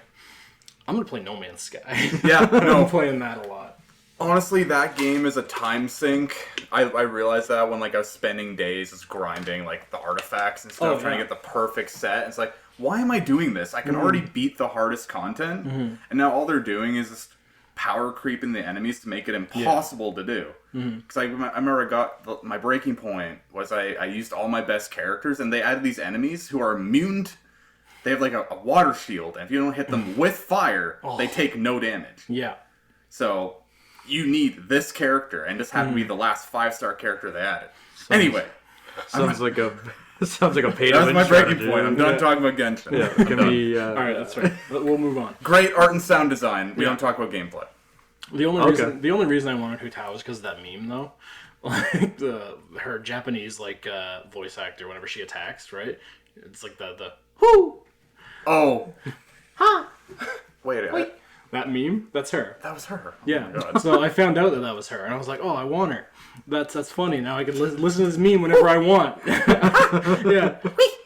Speaker 1: I'm gonna play No Man's Sky.
Speaker 3: Yeah, no.
Speaker 1: I'm playing that a lot.
Speaker 3: Honestly, that game is a time sink. I realized that when like I was spending days just grinding like the artifacts and stuff, trying to get the perfect set. It's like, why am I doing this? I can already beat the hardest content, and now all they're doing is just power creeping the enemies to make it impossible to do. Because I remember I got my breaking point was I used all my best characters, and they added these enemies who are immune. They have like a water shield, and if you don't hit them with fire, they take no damage.
Speaker 1: Yeah.
Speaker 3: So you need this character, and this happened to be the last 5-star character they added. Anyway,
Speaker 2: Sounds like a pay to
Speaker 3: that's
Speaker 2: win
Speaker 3: my breaking
Speaker 2: strategy.
Speaker 3: point. I'm done talking about Genshin.
Speaker 2: Yeah, it can be.
Speaker 1: All right, that's right. We'll move on.
Speaker 3: Great art and sound design. We don't talk about gameplay.
Speaker 1: The only reason I wanted Hu Tao was because of that meme, though. Like her Japanese like voice actor, whenever she attacks, right? It's like the whoo.
Speaker 3: Oh.
Speaker 1: Huh.
Speaker 3: Wait.
Speaker 1: That meme? That's her.
Speaker 3: That was her.
Speaker 1: Yeah.
Speaker 3: Oh my God.
Speaker 1: So I found out that was her, and I was like, oh, I want her. That's funny. Now I can listen to this meme whenever I want. Yeah.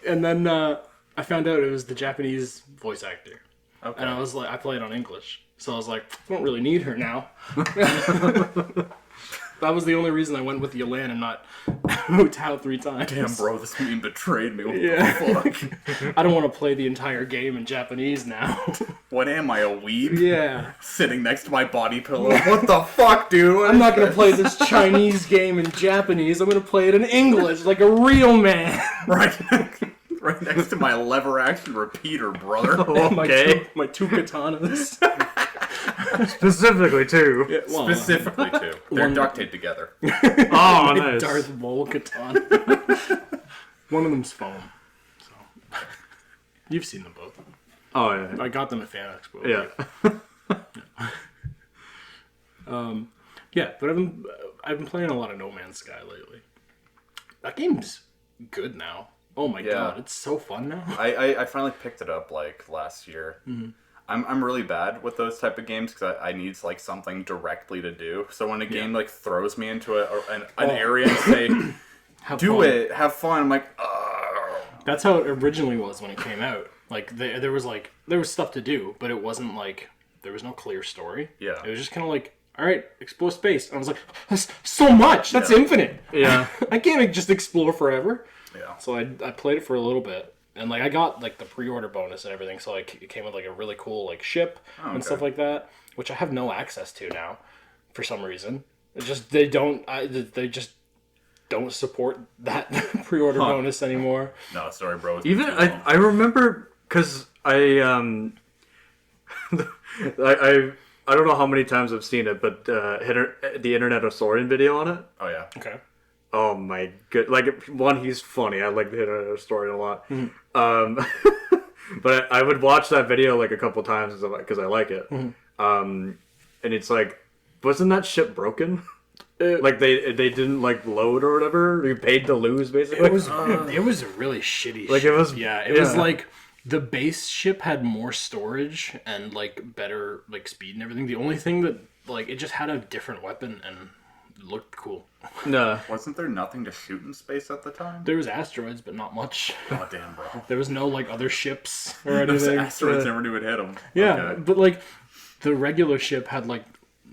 Speaker 1: And then I found out it was the Japanese voice actor.
Speaker 3: Okay.
Speaker 1: And I was like, I played on English. So I was like, I don't really need her now. That was the only reason I went with Yolan and not Hu Tao 3 times.
Speaker 3: Damn, bro, this meme betrayed me. What the fuck?
Speaker 1: I don't want to play the entire game in Japanese now.
Speaker 3: What am I, a weeb?
Speaker 1: Yeah.
Speaker 3: Sitting next to my body pillow. What the fuck, dude?
Speaker 1: I'm not going to play this Chinese game in Japanese. I'm going to play it in English like a real man.
Speaker 3: Right next to my lever action repeater, brother.
Speaker 2: Okay.
Speaker 1: My two katanas.
Speaker 2: Specifically, too.
Speaker 1: Yeah, well,
Speaker 3: Specifically, too. They're duct taped together.
Speaker 2: Oh, nice.
Speaker 1: Darth Maul katana. One of them's foam. So you've seen them both.
Speaker 2: Oh, yeah.
Speaker 1: I got them at Fan Expo.
Speaker 2: Yeah.
Speaker 1: Yeah, but I've been playing a lot of No Man's Sky lately. That game's good now. Oh my god, it's so fun now.
Speaker 3: I finally picked it up like last year.
Speaker 1: Mm-hmm.
Speaker 3: I'm really bad with those type of games because I need like something directly to do. So when a game like throws me into an area and say, have fun, I'm like, oh.
Speaker 1: That's how it originally was when it came out. Like there was stuff to do, but it wasn't like there was no clear story.
Speaker 3: Yeah,
Speaker 1: it was just kind of like, all right, explore space. And I was like, that's so much. That's infinite.
Speaker 2: Yeah,
Speaker 1: I can't just explore forever.
Speaker 3: Yeah.
Speaker 1: So I played it for a little bit. And, like, I got, like, the pre-order bonus and everything, so, like, it came with, like, a really cool, like, ship and stuff like that, which I have no access to now, for some reason. They just don't support that pre-order bonus anymore.
Speaker 3: No, sorry, bro.
Speaker 2: Even, I remember, because I don't know how many times I've seen it, but the Internet of Soaring video on it.
Speaker 3: Oh, yeah.
Speaker 1: Okay.
Speaker 2: Oh my god! Like, one, he's funny. I like the Internet story a lot.
Speaker 1: Mm-hmm.
Speaker 2: But I would watch that video like a couple times because I like it.
Speaker 1: Mm-hmm.
Speaker 2: And it's like, wasn't that ship broken? Like they didn't like load or whatever. You paid to lose basically.
Speaker 1: It was a really shitty.
Speaker 2: Like
Speaker 1: ship.
Speaker 2: it was.
Speaker 1: It was like the base ship had more storage and like better like speed and everything. The only thing that like it just had a different weapon and looked cool.
Speaker 2: No.
Speaker 3: Wasn't there nothing to shoot in space at the time?
Speaker 1: There was asteroids, but not much.
Speaker 3: Oh, damn, bro.
Speaker 1: There was no, like, other ships or anything.
Speaker 3: Those asteroids never knew it hit them.
Speaker 1: Yeah,
Speaker 3: Okay.
Speaker 1: but, like, the regular ship had, like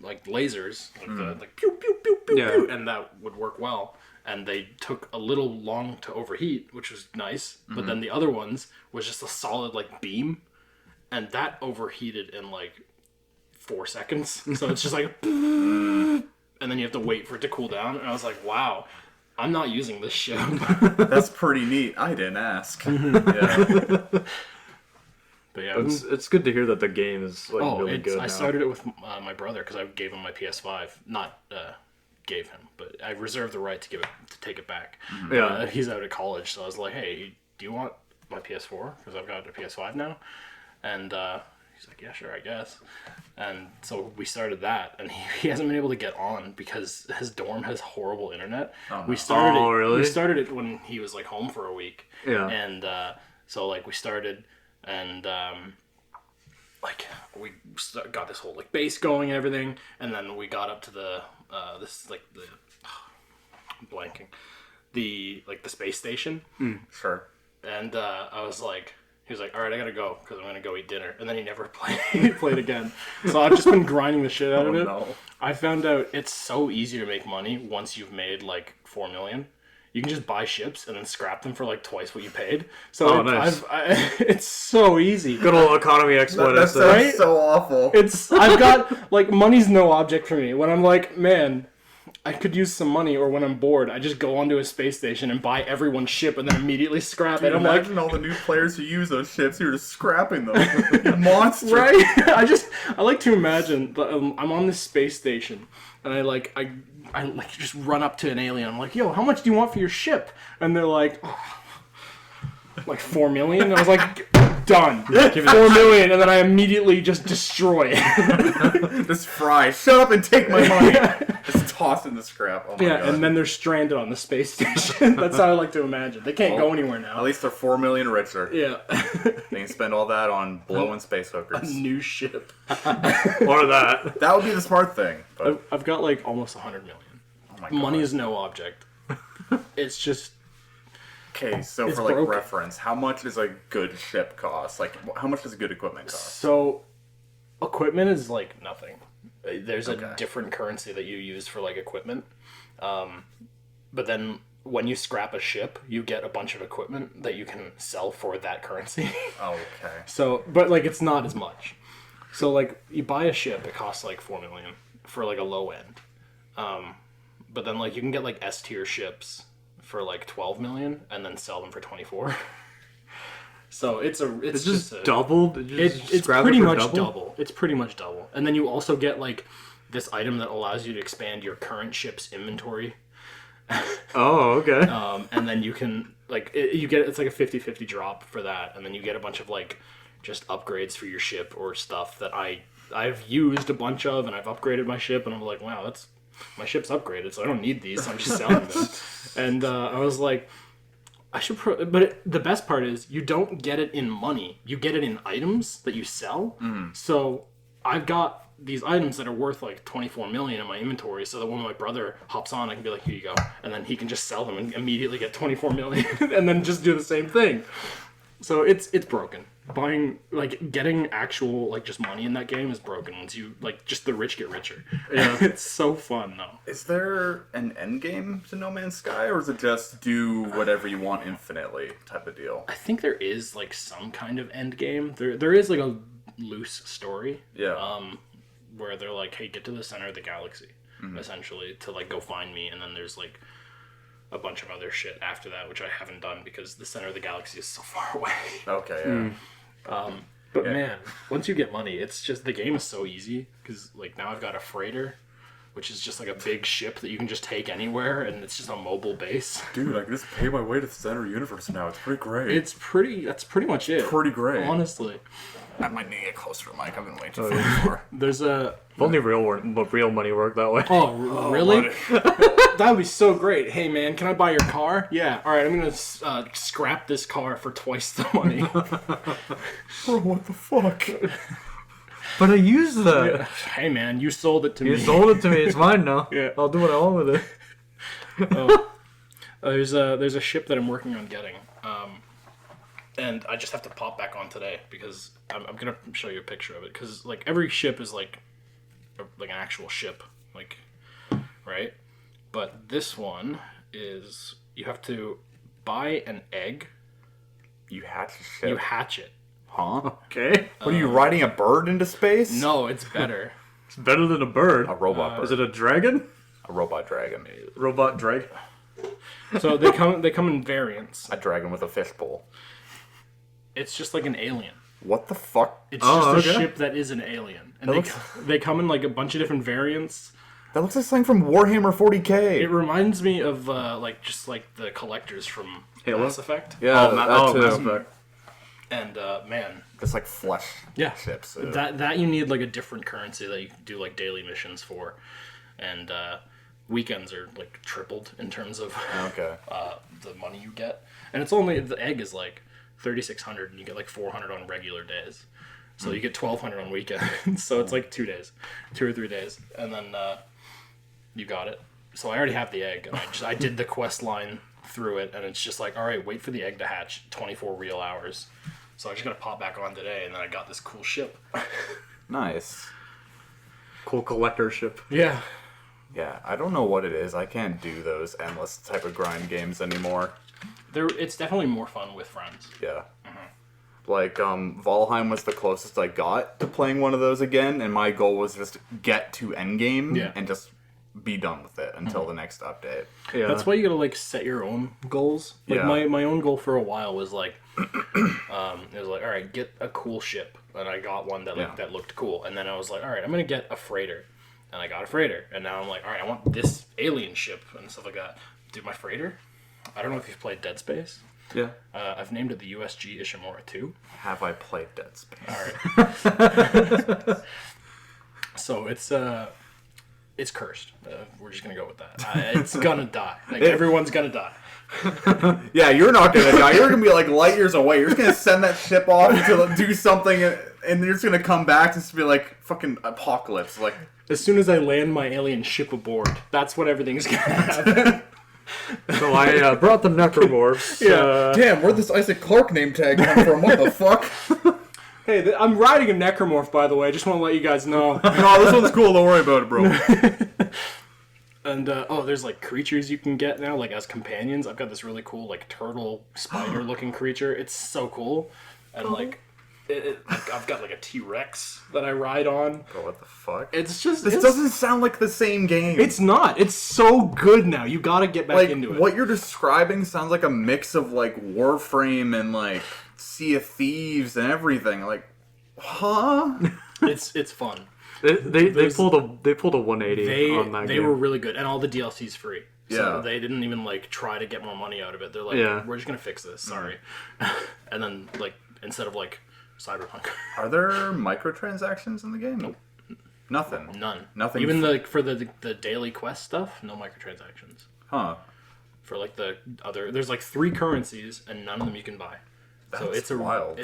Speaker 1: lasers. Like, pew, pew, pew, pew, pew, and that would work well. And they took a little long to overheat, which was nice. But then the other ones was just a solid, like, beam. And that overheated in, like, 4 seconds. So it's just like... and then you have to wait for it to cool down. And I was like, wow, I'm not using this ship.
Speaker 3: That's pretty neat. I didn't ask. Yeah.
Speaker 1: But yeah,
Speaker 2: it's good to hear that the game is like really good now.
Speaker 1: I started it with my brother because I gave him my PS5. Not gave him, but I reserved the right to take it back.
Speaker 2: Yeah.
Speaker 1: He's out of college, so I was like, hey, do you want my PS4? Because I've got a PS5 now. And he's like, yeah, sure, I guess. And so we started that, and he hasn't been able to get on because his dorm has horrible internet.
Speaker 3: Oh, no.
Speaker 1: We started it when he was like home for a week.
Speaker 2: Yeah.
Speaker 1: And so like we started, and like we got this whole like base going and everything, and then we got up to the this like the blanking the space station.
Speaker 3: Sure.
Speaker 1: And I was like. He was like, all right, I gotta go because I'm gonna go eat dinner. And then he never played again. So I've just been grinding the shit out of it.
Speaker 3: No.
Speaker 1: I found out it's so easy to make money once you've made like 4 million. You can just buy ships and then scrap them for like twice what you paid. So
Speaker 2: nice.
Speaker 1: It's so easy.
Speaker 2: Good old economy exploit.
Speaker 3: That sounds so awful.
Speaker 1: I've got like money's no object for me. When I'm like, man, I could use some money, or when I'm bored, I just go onto a space station and buy everyone's ship and then immediately scrap it. I'm like,
Speaker 3: imagine all the new players who use those ships who are just scrapping them. You monster.
Speaker 1: Right? I like to imagine that I'm on this space station and I just run up to an alien. I'm like, yo, how much do you want for your ship? And they're like, oh, like 4 million. And I was like, done. 4 million, and then I immediately just destroy it.
Speaker 3: Just fry. Shut up and take my money. Just toss in the scrap. Oh my God.
Speaker 1: And then they're stranded on the space station. That's how I like to imagine. They can't go anywhere now.
Speaker 3: At least they're 4 million richer.
Speaker 1: Yeah.
Speaker 3: They can spend all that on blowing space hookers.
Speaker 1: A new ship.
Speaker 2: Or that.
Speaker 3: That would be the smart thing. But
Speaker 1: I've got like almost 100 million.
Speaker 3: oh my God.
Speaker 1: Money is no object. It's just...
Speaker 3: Okay, so
Speaker 1: It's
Speaker 3: for like
Speaker 1: broken.
Speaker 3: reference, how much does a good ship cost? Like, how much does good equipment cost?
Speaker 1: So, equipment is like nothing. There's a different currency that you use for like equipment. But then when you scrap a ship, you get a bunch of equipment that you can sell for that currency.
Speaker 3: Oh, okay.
Speaker 1: So, but like it's not as much. So like you buy a ship, it costs like 4 million for like a low end. But then like you can get like S tier ships for like 12 million and then sell them for 24. So it's
Speaker 2: just doubled.
Speaker 1: It's pretty much double. It's pretty much double. And then you also get like this item that allows you to expand your current ship's inventory.
Speaker 2: Oh, okay.
Speaker 1: And then you can like it's like a 50-50 drop for that, and then you get a bunch of like just upgrades for your ship or stuff that I I've used a bunch of, and I've upgraded my ship, and I'm like, wow, my ship's upgraded, so I don't need these. So I'm just selling them. And I was like, I should. The best part is you don't get it in money. You get it in items that you sell. So I've got these items that are worth like 24 million in my inventory, so that when my brother hops on, I can be like, here you go, and then he can just sell them and immediately get 24 million and then just do the same thing. So it's broken. Getting actual like just money in that game is broken. Once you like, just the rich get richer. Yeah. It's so fun though.
Speaker 3: Is there an end game to No Man's Sky, or is it just do whatever you want infinitely type of deal?
Speaker 1: I think there is like some kind of end game. There is like a loose story.
Speaker 3: Yeah.
Speaker 1: Where they're like, hey, get to the center of the galaxy, essentially, to like go find me, and then there's like a bunch of other shit after that, which I haven't done because the center of the galaxy is so far away.
Speaker 3: Okay, yeah.
Speaker 1: But man, once you get money, it's just, the game is so easy, because like now I've got a freighter, which is just like a big ship that you can just take anywhere, and it's just a mobile base.
Speaker 3: Dude, I can just pay my way to the center of the universe now. It's pretty great.
Speaker 1: That's pretty much it.
Speaker 3: Pretty great.
Speaker 1: Honestly.
Speaker 3: I might need to get closer to Mike. I've been way too far.
Speaker 1: There's a...
Speaker 2: If only real money worked that way.
Speaker 1: Oh, really? That would be so great. Hey, man, can I buy your car? Yeah. All right, I'm going to scrap this car for twice the money.
Speaker 3: Bro, what the fuck?
Speaker 2: But I used that.
Speaker 1: Yeah. Hey, man, you sold it to me.
Speaker 2: You sold it to me. It's mine now.
Speaker 1: Yeah.
Speaker 2: I'll do what I want with it.
Speaker 1: There's a ship that I'm working on getting. And I just have to pop back on today because I'm going to show you a picture of it. Because, like, every ship is, like an actual ship. Like, right? But this one is, you have to buy an egg.
Speaker 3: You hatch a ship?
Speaker 1: You hatch it.
Speaker 3: Huh?
Speaker 2: Okay.
Speaker 3: What, are you riding a bird into space?
Speaker 1: No, it's better.
Speaker 2: It's better than a bird.
Speaker 3: A robot bird.
Speaker 2: Is it a dragon?
Speaker 3: A robot dragon.
Speaker 2: Robot dragon.
Speaker 1: So they come in variants.
Speaker 3: A dragon with a fishbowl.
Speaker 1: It's just like an alien.
Speaker 3: What the fuck?
Speaker 1: It's just a
Speaker 2: okay.
Speaker 1: ship that is an alien. And they come in like a bunch of different variants.
Speaker 3: That looks like something from Warhammer 40k.
Speaker 1: It reminds me of just the collectors from
Speaker 2: Halo?
Speaker 1: Mass Effect.
Speaker 3: Yeah,
Speaker 2: Mass
Speaker 3: that too.
Speaker 2: Effect.
Speaker 1: And man,
Speaker 3: It's like flesh ships.
Speaker 1: that you need like a different currency that you can do like daily missions for, and weekends are like tripled in terms of
Speaker 3: Okay.
Speaker 1: the money you get. And it's only, the egg is like 3,600 and you get like 400 on regular days. So you get 1,200 on weekends. So it's like 2 or 3 days, and then you got it. So I already have the egg, and I did the quest line through it, and it's just like, all right, wait for the egg to hatch 24 real hours. So I just gotta pop back on today, and then I got this cool ship.
Speaker 3: Nice.
Speaker 2: Cool collector ship.
Speaker 1: Yeah.
Speaker 3: Yeah, I don't know what it is. I can't do those endless type of grind games anymore.
Speaker 1: It's definitely more fun with friends.
Speaker 3: Yeah. Like, Valheim was the closest I got to playing one of those again, and my goal was just get to endgame and just be done with it until the next update.
Speaker 2: Yeah.
Speaker 1: That's why you gotta like set your own goals. Like my own goal for a while was like, it was like, all right, get a cool ship, and I got one that looked cool, and then I was like, all right, I'm gonna get a freighter, and I got a freighter, and now I'm like, all right, I want this alien ship and stuff like that. Dude, my freighter. I don't know if you've played Dead Space.
Speaker 2: Yeah.
Speaker 1: I've named it the USG Ishimura 2.
Speaker 3: Have I played Dead Space?
Speaker 1: All right. So it's cursed. We're just gonna go with that. It's gonna die. Like everyone's gonna die.
Speaker 3: Yeah, you're not gonna die. You're gonna be like light years away. You're just gonna send that ship off to do something, and you're just gonna come back and just be like fucking apocalypse. Like,
Speaker 1: as soon as I land my alien ship aboard, that's when everything's gonna happen.
Speaker 2: So I brought the necromorphs.
Speaker 3: damn, where'd this Isaac Clarke name tag come from? What the fuck?
Speaker 1: Hey, I'm riding a necromorph, by the way. I just want to let you guys know.
Speaker 3: No, this one's cool. Don't worry about it, bro.
Speaker 1: And there's like creatures you can get now, like as companions. I've got this really cool like turtle spider looking creature. It's so cool, and like I've got like a T-Rex that I ride on.
Speaker 3: Bro, what the fuck?
Speaker 1: It's just
Speaker 3: This doesn't sound like the same game.
Speaker 1: It's not. It's so good now. You gotta get back into it.
Speaker 3: What you're describing sounds like a mix of like Warframe and like Sea of Thieves and everything. Like, huh?
Speaker 1: It's fun.
Speaker 2: They pulled a 180 on that game.
Speaker 1: They were really good, and all the DLC's free. So
Speaker 3: Yeah.
Speaker 1: they didn't even like try to get more money out of it. They're like, we're just gonna fix this. Sorry. And then like instead of like Cyberpunk.
Speaker 3: Are there microtransactions in the game?
Speaker 1: Nope.
Speaker 3: Nothing.
Speaker 1: Nothing. Even for the daily quest stuff, no microtransactions.
Speaker 3: Huh.
Speaker 1: For like the other, there's like 3 currencies and none of them you can buy. So
Speaker 3: That's wild.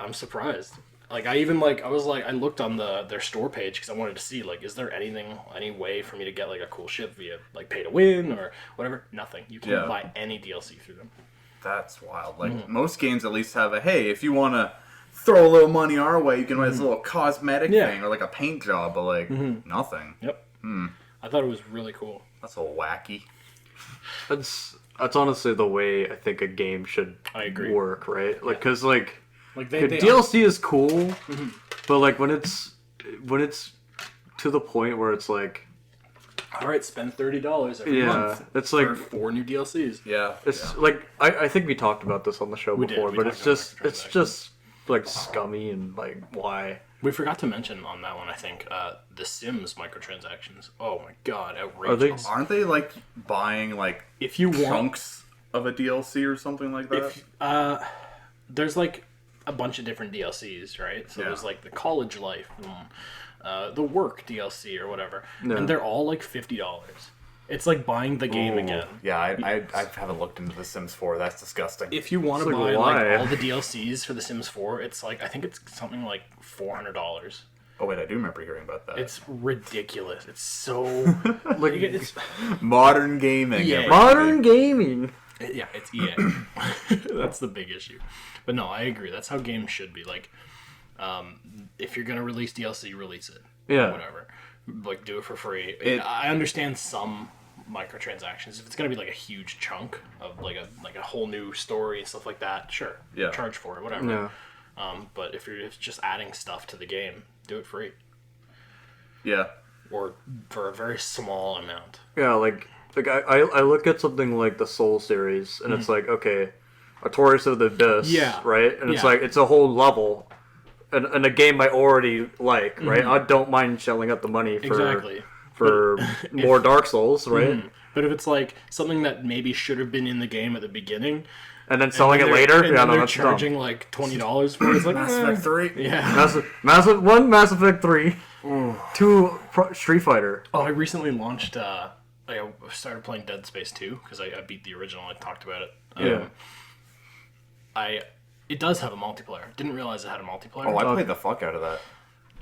Speaker 1: I'm surprised. Like I looked on their store page because I wanted to see like, is there any way for me to get like a cool ship via like pay to win or whatever? Nothing. You can't buy any DLC through them.
Speaker 3: That's wild. Like most games at least have a, hey, if you want to throw a little money our way, you can buy this little cosmetic thing or like a paint job, but like nothing.
Speaker 1: Yep. I thought it was really cool.
Speaker 3: That's a wacky.
Speaker 2: That's honestly the way I think a game should work, right? Like, because like DLC is cool, but like when it's to the point where it's like,
Speaker 1: all right, spend $30 every month.
Speaker 2: It's like
Speaker 1: for 4 new DLCs.
Speaker 3: Yeah,
Speaker 2: it's like I think we talked about this on the show before, but it's just like scummy and like why.
Speaker 1: We forgot to mention on that one, I think, the Sims microtransactions. Oh my god, outrageous.
Speaker 3: Aren't they like buying like
Speaker 1: if you want
Speaker 3: chunks of a DLC or something like that?
Speaker 1: There's like a bunch of different DLCs, right? So there's like the college life, and, the work DLC or whatever, and they're all like $50. It's like buying the game again.
Speaker 3: Yeah, I haven't looked into The Sims 4. That's disgusting.
Speaker 1: If you want to buy like all the DLCs for The Sims 4, it's like I think it's something like $400.
Speaker 3: Oh wait, I do remember hearing about that.
Speaker 1: It's ridiculous. It's so
Speaker 2: like
Speaker 1: it's
Speaker 3: modern gaming.
Speaker 1: Yeah.
Speaker 2: Modern gaming.
Speaker 1: Yeah, it's EA. That's the big issue. But no, I agree. That's how games should be. Like, if you're gonna release DLC, release it.
Speaker 2: Yeah.
Speaker 1: Whatever. Like, do it for free. I understand some microtransactions. If it's gonna be like a huge chunk of like a whole new story and stuff like that, sure.
Speaker 3: Yeah.
Speaker 1: Charge for it, whatever.
Speaker 2: Yeah.
Speaker 1: But if you're just adding stuff to the game, do it free.
Speaker 3: Yeah.
Speaker 1: Or for a very small amount.
Speaker 2: Yeah, like I look at something like the Soul series, and it's like, okay, a Taurus of the Abyss, right? And it's like, it's a whole level, and a game I already like, right? I don't mind shelling out the money for more Dark Souls, right?
Speaker 1: But if it's like something that maybe should have been in the game at the beginning,
Speaker 2: and then selling it later,
Speaker 1: they're charging like $20 for it. It's like
Speaker 3: Mass Effect 3.
Speaker 1: Yeah.
Speaker 2: Mass Effect 3, 2 Street Fighter.
Speaker 1: Oh, I recently launched. I started playing Dead Space 2 because I beat the original. I talked about it. It does have a multiplayer. Didn't realize it had a multiplayer.
Speaker 3: Oh, I played the fuck out of that.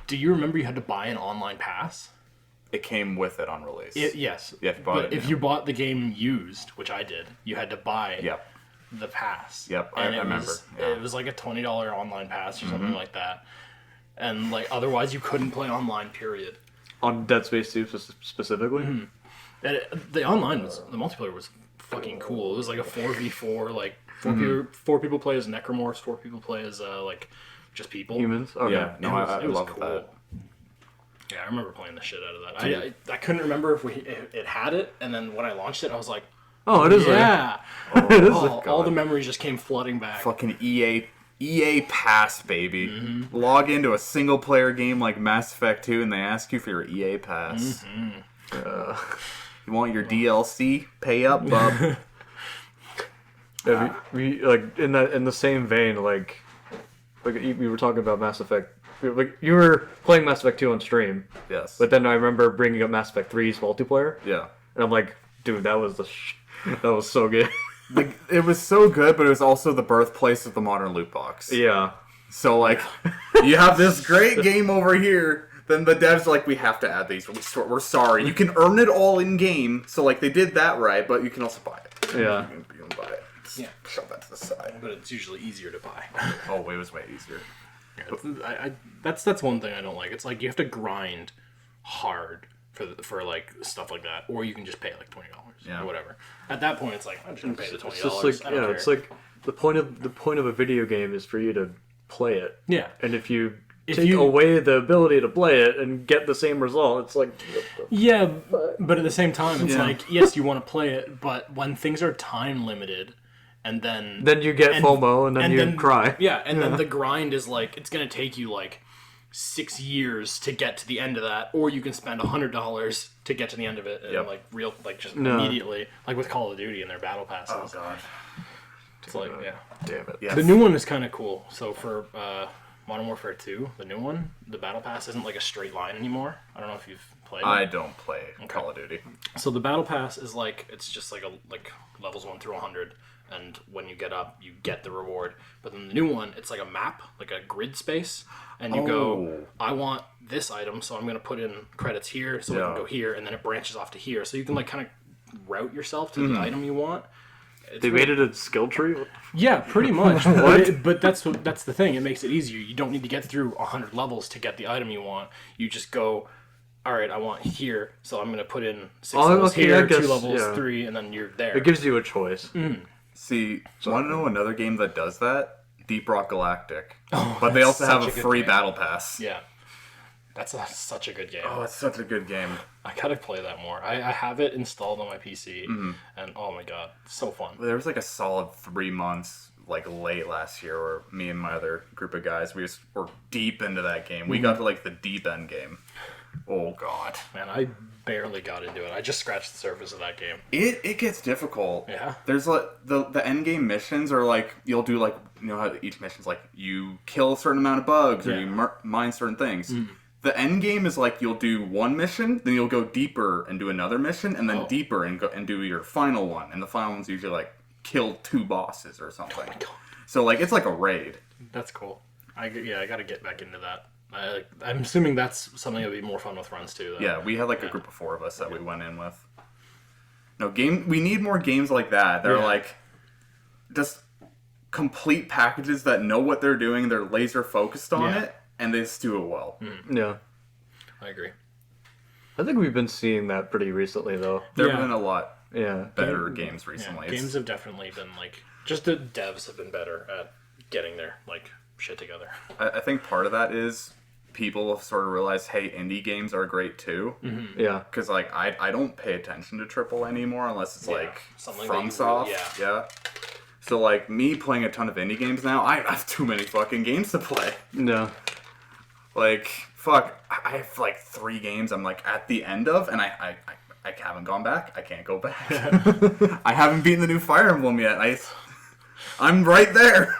Speaker 1: Do you remember you had to buy an online pass?
Speaker 3: It came with it on release.
Speaker 1: Yes.
Speaker 3: Yeah,
Speaker 1: if you bought the game used, which I did, you had to buy the pass.
Speaker 3: Yep, I remember.
Speaker 1: It was like a $20 online pass or something like that. And like otherwise you couldn't play online, period.
Speaker 2: On Dead Space 2 specifically?
Speaker 1: And the multiplayer was fucking cool. It was like a 4v4, like four people play as necromorphs, 4 people play as like just people.
Speaker 2: Humans? Okay.
Speaker 3: Yeah, no, I love
Speaker 1: cool.
Speaker 3: that.
Speaker 1: Yeah, I remember playing the shit out of that. I couldn't remember if it had it, and then when I launched it, I was like,
Speaker 2: oh, it is
Speaker 1: yeah.
Speaker 2: It is
Speaker 1: all the memories just came flooding back.
Speaker 3: Fucking EA Pass, baby. Log into a single player game like Mass Effect 2 and they ask you for your EA Pass. You want your DLC? Pay up, bub.
Speaker 2: We like in the same vein, like we were talking about Mass Effect. Like you were playing Mass Effect 2 on stream.
Speaker 3: Yes.
Speaker 2: But then I remember bringing up Mass Effect 3's multiplayer.
Speaker 3: Yeah.
Speaker 2: And I'm like, dude, that was that was so good.
Speaker 3: Like, it was so good, but it was also the birthplace of the modern loot box.
Speaker 2: Yeah.
Speaker 3: So, like, you have this great game over here, then the devs are like, we have to add these. We're sorry. You can earn it all in-game, so, like, they did that right, but you can also buy it.
Speaker 2: Yeah.
Speaker 3: You can buy it. Just shove that to the side.
Speaker 1: But it's usually easier to buy.
Speaker 3: Oh, it was way easier.
Speaker 1: Yeah, that's one thing I don't like. It's like you have to grind hard for like stuff like that, or you can just pay like $20 or whatever. At that point, it's like I'm just gonna pay the $20.
Speaker 2: It's just like it's like the point of a video game is for you to play it.
Speaker 1: Yeah.
Speaker 2: And if you take away the ability to play it and get the same result, it's like
Speaker 1: yeah, but at the same time, it's like yes, you want to play it, but when things are time limited. And then
Speaker 2: you get FOMO, and then you cry.
Speaker 1: Yeah, and then the grind is like it's gonna take you like 6 years to get to the end of that, or you can spend $100 to get to the end of it, and immediately, like with Call of Duty and their battle passes.
Speaker 3: Oh god,
Speaker 1: It's like, yeah.
Speaker 2: Damn it.
Speaker 3: Yes.
Speaker 1: The new one is kind of cool. So for Modern Warfare 2, the new one, the Battle Pass isn't like a straight line anymore. I don't know if you've played it.
Speaker 3: I don't play Call of Duty.
Speaker 1: So the Battle Pass is like, it's just like levels 1 through 100. And when you get up, you get the reward. But then the new one, it's like a map, like a grid space. And you go, I want this item, so I'm going to put in credits here, so I can go here. And then it branches off to here. So you can like kind of route yourself to the item you want.
Speaker 2: They made it a skill tree?
Speaker 1: Yeah, pretty much. But that's the thing. It makes it easier. You don't need to get through 100 levels to get the item you want. You just go, all right, I want here, so I'm going to put in 6 levels here, 2 levels, 3, and then you're there.
Speaker 2: It gives you a choice.
Speaker 3: See, want to know another game that does that? Deep Rock Galactic. But they also have a free Battle Pass.
Speaker 1: Yeah. That's such a good game.
Speaker 3: Oh, it's such a good game.
Speaker 1: I gotta play that more. I have it installed on my PC, and oh my god, so fun.
Speaker 3: There was like a solid 3 months, like late last year, where me and my other group of guys, we just were deep into that game. We got to like the deep end game. Oh god.
Speaker 1: Man, I barely got into it. I just scratched the surface of that game.
Speaker 3: It gets difficult.
Speaker 1: Yeah.
Speaker 3: There's like the end game missions are like, you'll do like, you know how each mission's like, you kill a certain amount of bugs or you mine certain things. The end game is like, you'll do one mission, then you'll go deeper and do another mission, and then deeper and go and do your final one. And the final one's usually like kill 2 bosses or something.
Speaker 1: Oh my god.
Speaker 3: So like, it's like a raid.
Speaker 1: That's cool. I gotta get back into that. I'm assuming that's something that would be more fun with friends too, though.
Speaker 3: Yeah, we had like a group of 4 of us that we went in with. No, we need more games like that. They're like just complete packages that know what they're doing, they're laser focused on it, and they just do it well.
Speaker 2: Yeah.
Speaker 1: I agree.
Speaker 2: I think we've been seeing that pretty recently, though.
Speaker 3: There have been a lot
Speaker 2: Yeah.
Speaker 3: better games recently.
Speaker 1: Yeah, games have definitely been like, just the devs have been better at getting their like shit together.
Speaker 3: I think part of that is people have sort of realized, hey, indie games are great too.
Speaker 2: Yeah.
Speaker 3: Because like I don't pay attention to AAA anymore unless it's like
Speaker 1: something
Speaker 3: FromSoft. Yeah. So like me playing a ton of indie games now, I have too many fucking games to play.
Speaker 2: No.
Speaker 3: Like fuck, I have like 3 games I'm like at the end of, and I haven't gone back. I can't go back. I haven't beaten the new Fire Emblem yet. I'm right there.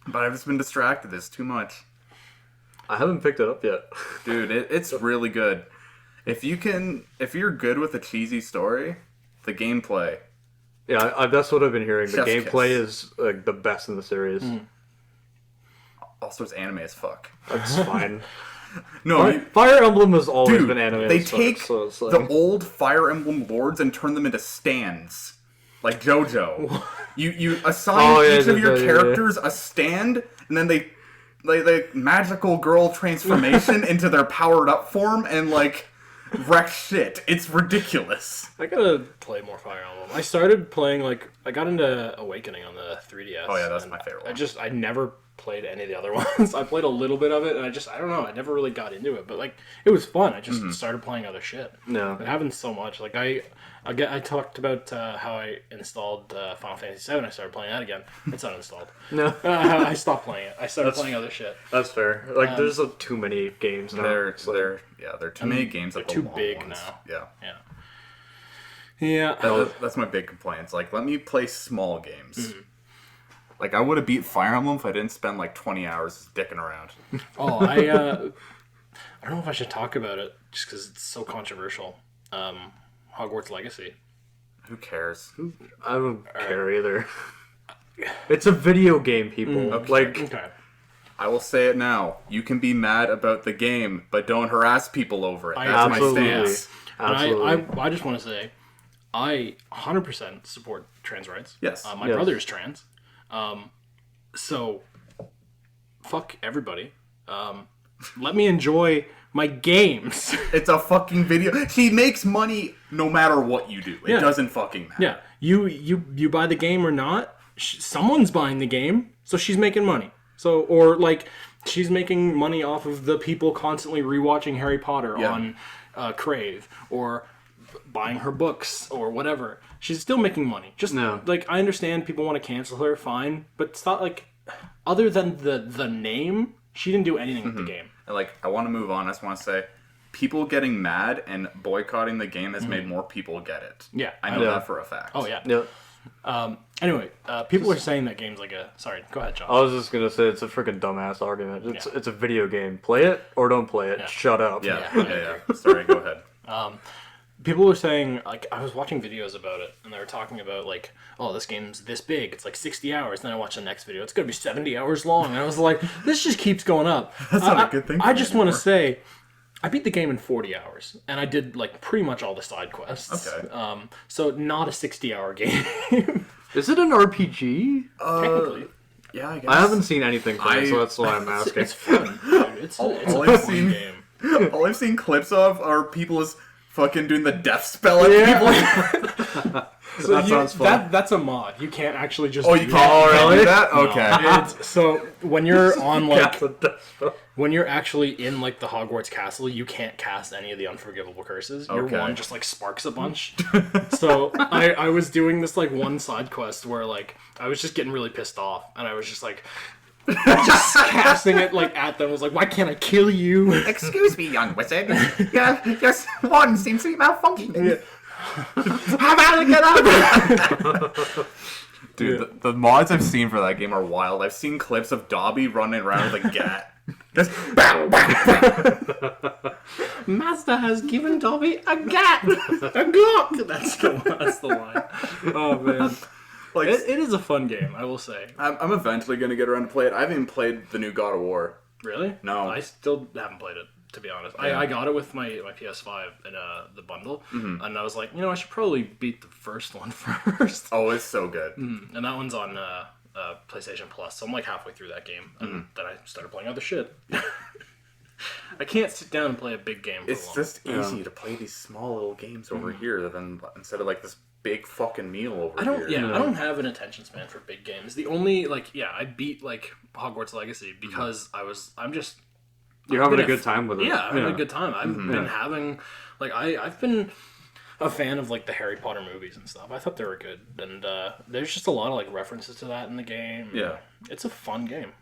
Speaker 3: But I've just been distracted. It's too much.
Speaker 2: I haven't picked it up yet.
Speaker 3: Dude, it's really good. If you're good with a cheesy story, the gameplay.
Speaker 2: Yeah, that's what I've been hearing. The
Speaker 3: Chef's
Speaker 2: gameplay
Speaker 3: kiss.
Speaker 2: is like the best in the series.
Speaker 3: Also, it's anime as fuck.
Speaker 2: That's fine.
Speaker 3: No,
Speaker 2: Fire Emblem has always
Speaker 3: dude,
Speaker 2: been anime.
Speaker 3: they
Speaker 2: as fuck,
Speaker 3: take
Speaker 2: so it's like...
Speaker 3: the old Fire Emblem lords and turn them into stands. Like JoJo. You assign each of your characters a stand, and then they magical girl transformation into their powered up form and like wreck shit. It's ridiculous.
Speaker 1: I gotta play more Fire Emblem. I started playing I got into Awakening on the 3DS.
Speaker 3: Oh yeah, that's my favorite one.
Speaker 1: I never played any of the other ones. I played a little bit of it, and I don't know, I never really got into it, but like it was fun. I just started playing other shit.
Speaker 2: No.
Speaker 1: It happens so much. Like I talked about how I installed Final Fantasy VII. I started playing that again. It's uninstalled.
Speaker 2: No.
Speaker 1: I stopped playing it. I started playing other shit.
Speaker 2: That's fair. Like there's too many games now.
Speaker 3: They're too many games.
Speaker 1: They're
Speaker 3: like the
Speaker 1: too
Speaker 3: long
Speaker 1: big
Speaker 3: ones.
Speaker 1: now.
Speaker 3: Yeah.
Speaker 1: Yeah.
Speaker 3: That's my big complaint. It's like, let me play small games. Like, I would have beat Fire Emblem if I didn't spend like 20 hours dicking around.
Speaker 1: Oh, I don't know if I should talk about it just because it's so controversial. Hogwarts Legacy.
Speaker 3: Who cares?
Speaker 2: I don't care either. It's a video game, people.
Speaker 1: Okay.
Speaker 3: I will say it now. You can be mad about the game, but don't harass people over it. That's my stance.
Speaker 2: Absolutely.
Speaker 1: I just want to say, I 100% support trans rights.
Speaker 3: Yes.
Speaker 1: My brother is trans. So, fuck everybody. Let me enjoy my games.
Speaker 3: It's a fucking video. She makes money no matter what you do. It doesn't fucking matter.
Speaker 1: Yeah. You buy the game or not, someone's buying the game, so she's making money. So, or like, she's making money off of the people constantly rewatching Harry Potter on Crave, or buying her books, or whatever. She's still making money. Just, like, I understand people want to cancel her, fine, but it's not like, other than the name, she didn't do anything with the game.
Speaker 3: And like, I want to move on. I just want to say, people getting mad and boycotting the game has made more people get it.
Speaker 1: Yeah.
Speaker 3: I know that for a fact.
Speaker 1: Oh, yeah.
Speaker 2: Yeah.
Speaker 1: Anyway, people are saying that game's like a... Sorry, go ahead, John.
Speaker 2: I was just gonna say it's a freaking dumbass argument. It's a video game. Play it or don't play it.
Speaker 1: Yeah.
Speaker 2: Shut up.
Speaker 3: Yeah. Sorry, go ahead.
Speaker 1: People were saying, like, I was watching videos about it, and they were talking about, like, oh, this game's this big, it's like 60 hours. Then I watched the next video, it's gonna be 70 hours long. And I was like, this just keeps going up.
Speaker 3: That's not a good thing.
Speaker 1: I just want to say, I beat the game in 40 hours, and I did, like, pretty much all the side quests.
Speaker 3: Okay.
Speaker 1: So not a 60-hour game.
Speaker 2: Is it an RPG?
Speaker 1: Technically.
Speaker 3: Yeah, I guess.
Speaker 2: I haven't seen anything from it, so that's why I'm asking.
Speaker 1: It's fun, dude. It's
Speaker 3: All
Speaker 1: a
Speaker 3: I've
Speaker 1: fun
Speaker 3: seen-
Speaker 1: game.
Speaker 3: All I've seen clips of are people is fucking doing the death spell at people.
Speaker 1: So
Speaker 2: That sounds fun.
Speaker 1: That's a mod. You can't actually just.
Speaker 3: Oh,
Speaker 1: do
Speaker 3: you
Speaker 1: that.
Speaker 3: can't, you can't do that?
Speaker 1: No.
Speaker 3: Okay.
Speaker 1: So when you're on like
Speaker 2: Yeah.
Speaker 1: when you're actually in like the Hogwarts castle, you can't cast any of the unforgivable curses. Your
Speaker 3: Okay.
Speaker 1: wand just like sparks a bunch. So I was doing this like one side quest where like I was just getting really pissed off, and I was just like just casting it like at them. I was like, why can't I kill you?
Speaker 3: Excuse me, young wizard. Your wand seems to be malfunctioning.
Speaker 1: How about I get up?
Speaker 3: Dude, the mods I've seen for that game are wild. I've seen clips of Dobby running around with a gat. Just bow, bow, bow.
Speaker 1: Master has given Dobby a gat, a Glock. That's the line. Oh man,
Speaker 3: Like,
Speaker 1: it is a fun game, I will say.
Speaker 3: I'm eventually gonna get around to play it. I haven't even played the new God of War.
Speaker 1: Really?
Speaker 3: No.
Speaker 1: I still haven't played it, to be honest.
Speaker 3: Yeah.
Speaker 1: I got it with my PS5 in the bundle, and I was like, I should probably beat the first one first.
Speaker 3: Oh, it's so good.
Speaker 1: And that one's on PlayStation Plus, so I'm like halfway through that game, and then I started playing other shit. I can't sit down and play a big game for
Speaker 3: It's
Speaker 1: long.
Speaker 3: just easy to play these small little games over here than instead of like this big fucking meal over here.
Speaker 1: I don't have an attention span for big games. The only I beat like Hogwarts Legacy because I'm just
Speaker 2: You're having a good time with it.
Speaker 1: Yeah, I'm having a good time. I've been having I've been a fan of like the Harry Potter movies and stuff. I thought they were good, and there's just a lot of like references to that in the game.
Speaker 3: Yeah.
Speaker 1: It's a fun game,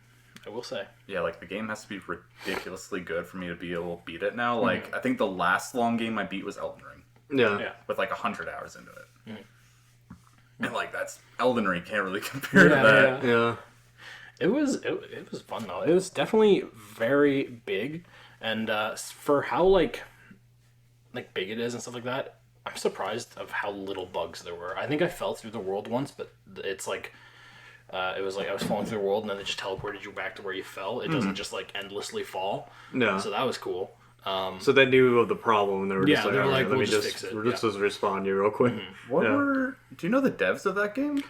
Speaker 1: I will say.
Speaker 3: Yeah, like the game has to be ridiculously good for me to be able to beat it now. Like I think the last long game I beat was Elden Ring
Speaker 2: Yeah.
Speaker 3: with like 100 hours into it. And like that's Elden Ring can't really compare to that.
Speaker 2: Yeah.
Speaker 1: It was fun though. It was definitely very big, and for how like big it is and stuff like that, I'm surprised of how little bugs there were. I think I fell through the world once, but it's like it was like I was falling through the world and then it just teleported you back to where you fell. It doesn't just like endlessly fall.
Speaker 2: Yeah.
Speaker 1: So that was cool.
Speaker 2: So they knew of the problem, and they were
Speaker 1: Yeah,
Speaker 2: just like,
Speaker 1: they were
Speaker 2: "All
Speaker 1: like,
Speaker 2: right,
Speaker 1: we'll
Speaker 2: let me
Speaker 1: just fix it."
Speaker 2: Let's just respond you real quick.
Speaker 3: What
Speaker 2: Yeah.
Speaker 3: were? Do you know the devs of that game?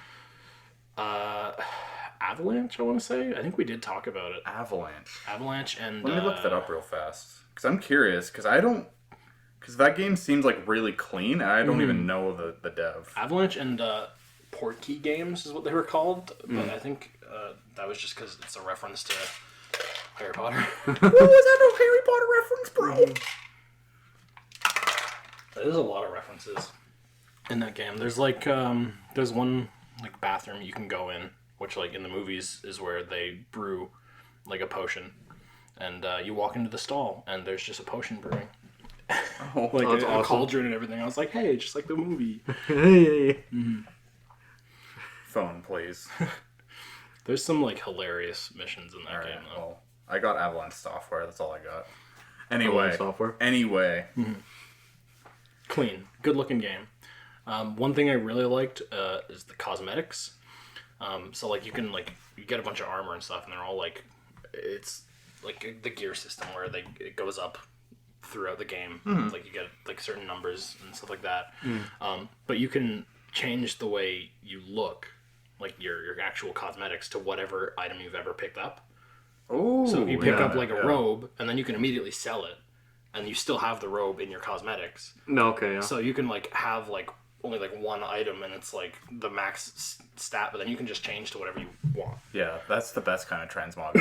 Speaker 1: Avalanche, I want to say. I think we did talk about it.
Speaker 3: Avalanche.
Speaker 1: And
Speaker 3: Let me look that up real fast because I'm curious because that game seems like really clean and I don't even know the dev.
Speaker 1: Avalanche and Portkey Games is what they were called, but I think that was just because it's a reference to Harry Potter.
Speaker 3: What was that no Harry Potter reference, bro?
Speaker 1: There's a lot of references in that game. There's like there's one like bathroom you can go in, which like in the movies is where they brew like a potion, and you walk into the stall and there's just a potion brewing.
Speaker 3: Oh,
Speaker 1: Like
Speaker 2: that's
Speaker 1: a
Speaker 2: awesome.
Speaker 1: cauldron and everything. I was like, hey, just like the movie.
Speaker 2: Hey.
Speaker 3: phone, please.
Speaker 1: There's some like hilarious missions in that
Speaker 3: All right,
Speaker 1: game though.
Speaker 3: well, I got Avalanche software. That's all I got. Anyway,
Speaker 2: Software.
Speaker 3: Anyway,
Speaker 1: Clean, good looking game. One thing I really liked is the cosmetics. So like you can like you get a bunch of armor and stuff, and they're all like it's like the gear system where it goes up throughout the game. Like you get like certain numbers and stuff like that. But you can change the way you look, like your actual cosmetics, to whatever item you've ever picked up.
Speaker 3: oh,
Speaker 1: So if you pick
Speaker 3: yeah,
Speaker 1: up like a
Speaker 3: yeah.
Speaker 1: robe, and then you can immediately sell it, and you still have the robe in your cosmetics.
Speaker 2: No, okay, yeah.
Speaker 1: So you can like have like only like one item, and it's like the max stat, but then you can just change to whatever you want.
Speaker 3: Yeah, that's the best kind of transmog.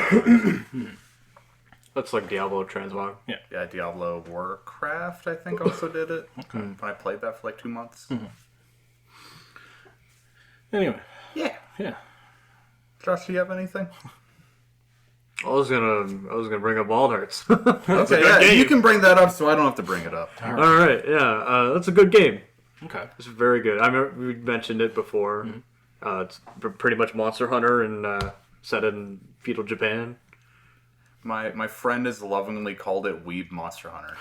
Speaker 2: That's like Diablo transmog.
Speaker 3: Yeah, Diablo Warcraft, I think, also did it. When I played that for like 2 months.
Speaker 1: Anyway,
Speaker 3: Yeah. Josh, do you have anything?
Speaker 2: I was gonna bring up Wild Hearts.
Speaker 3: Okay, yeah,
Speaker 2: game.
Speaker 3: you can bring that up so I don't have to bring it up.
Speaker 2: All right, yeah, that's a good game.
Speaker 1: Okay.
Speaker 2: It's very good. I remember we mentioned it before. It's pretty much Monster Hunter and set in feudal Japan.
Speaker 3: My friend has lovingly called it Weeb Monster Hunter.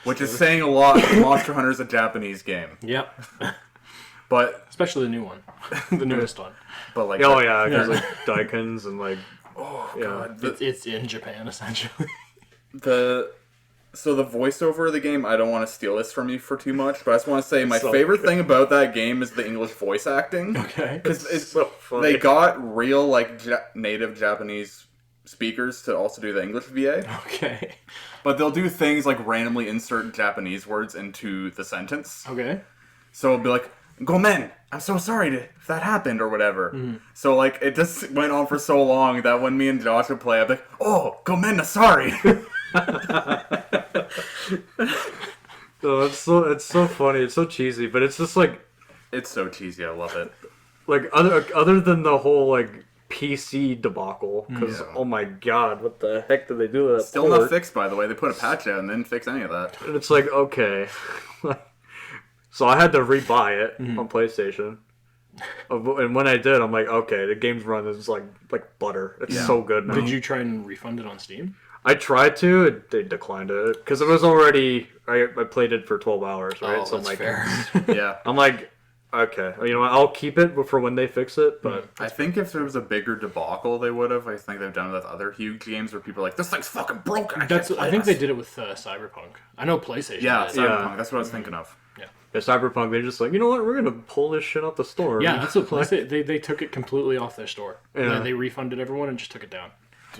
Speaker 3: Which is
Speaker 2: Weeb.
Speaker 3: saying a lot. Monster Hunter is a Japanese game.
Speaker 1: Yep.
Speaker 3: But
Speaker 1: Especially the new one. The newest one.
Speaker 3: but like
Speaker 2: Oh yeah, there's like daikons and like
Speaker 3: God.
Speaker 1: It's in Japan, essentially.
Speaker 3: So the voiceover of the game, I don't want to steal this from you for too much, but I just want to say my
Speaker 2: So
Speaker 3: favorite
Speaker 2: good.
Speaker 3: thing about that game is the English voice acting.
Speaker 1: Okay.
Speaker 3: Because
Speaker 2: so funny.
Speaker 3: they got real like native Japanese speakers to also do the English VA,
Speaker 1: Okay.
Speaker 3: but they'll do things like randomly insert Japanese words into the sentence.
Speaker 1: Okay.
Speaker 3: So it'll be like, "Gomen, I'm so sorry if that happened," or whatever. So like it just went on for so long that when me and Josh would play, I'd be like, "Oh, gomen, sorry."
Speaker 2: Oh, it's so funny. It's so cheesy, but it's just like
Speaker 3: It's so cheesy. I love it.
Speaker 2: other than the whole like PC debacle, because
Speaker 3: Yeah.
Speaker 2: oh my god, what the heck did they do to that
Speaker 3: Still
Speaker 2: port?
Speaker 3: not fixed, by the way. They put a patch out and didn't fix any of that.
Speaker 2: And it's like, okay. So I had to rebuy it on PlayStation. And when I did, I'm like, okay, the game's run is like butter. It's
Speaker 3: Yeah.
Speaker 2: so good now.
Speaker 1: Did you try and refund it on Steam?
Speaker 2: I tried to, they declined it. Because it was already, I played it for 12 hours, right?
Speaker 1: Oh,
Speaker 2: so I'm
Speaker 1: that's
Speaker 2: like,
Speaker 1: fair.
Speaker 3: Yeah.
Speaker 2: I'm like, okay, you know what, I'll keep it for when they fix it, but
Speaker 3: I think if there was a bigger debacle, they would have. I think they've done it with other huge games where people are like, "This thing's fucking broken."
Speaker 1: I think they did it with Cyberpunk. I know PlayStation.
Speaker 3: Yeah,
Speaker 1: did.
Speaker 3: Cyberpunk. That's what I was thinking of.
Speaker 2: yeah, Cyberpunk, they're just like, you know what, we're gonna pull this shit off the store.
Speaker 1: Yeah, that's what PlayStation. They took it completely off their store.
Speaker 2: Yeah.
Speaker 1: They refunded everyone and just took it down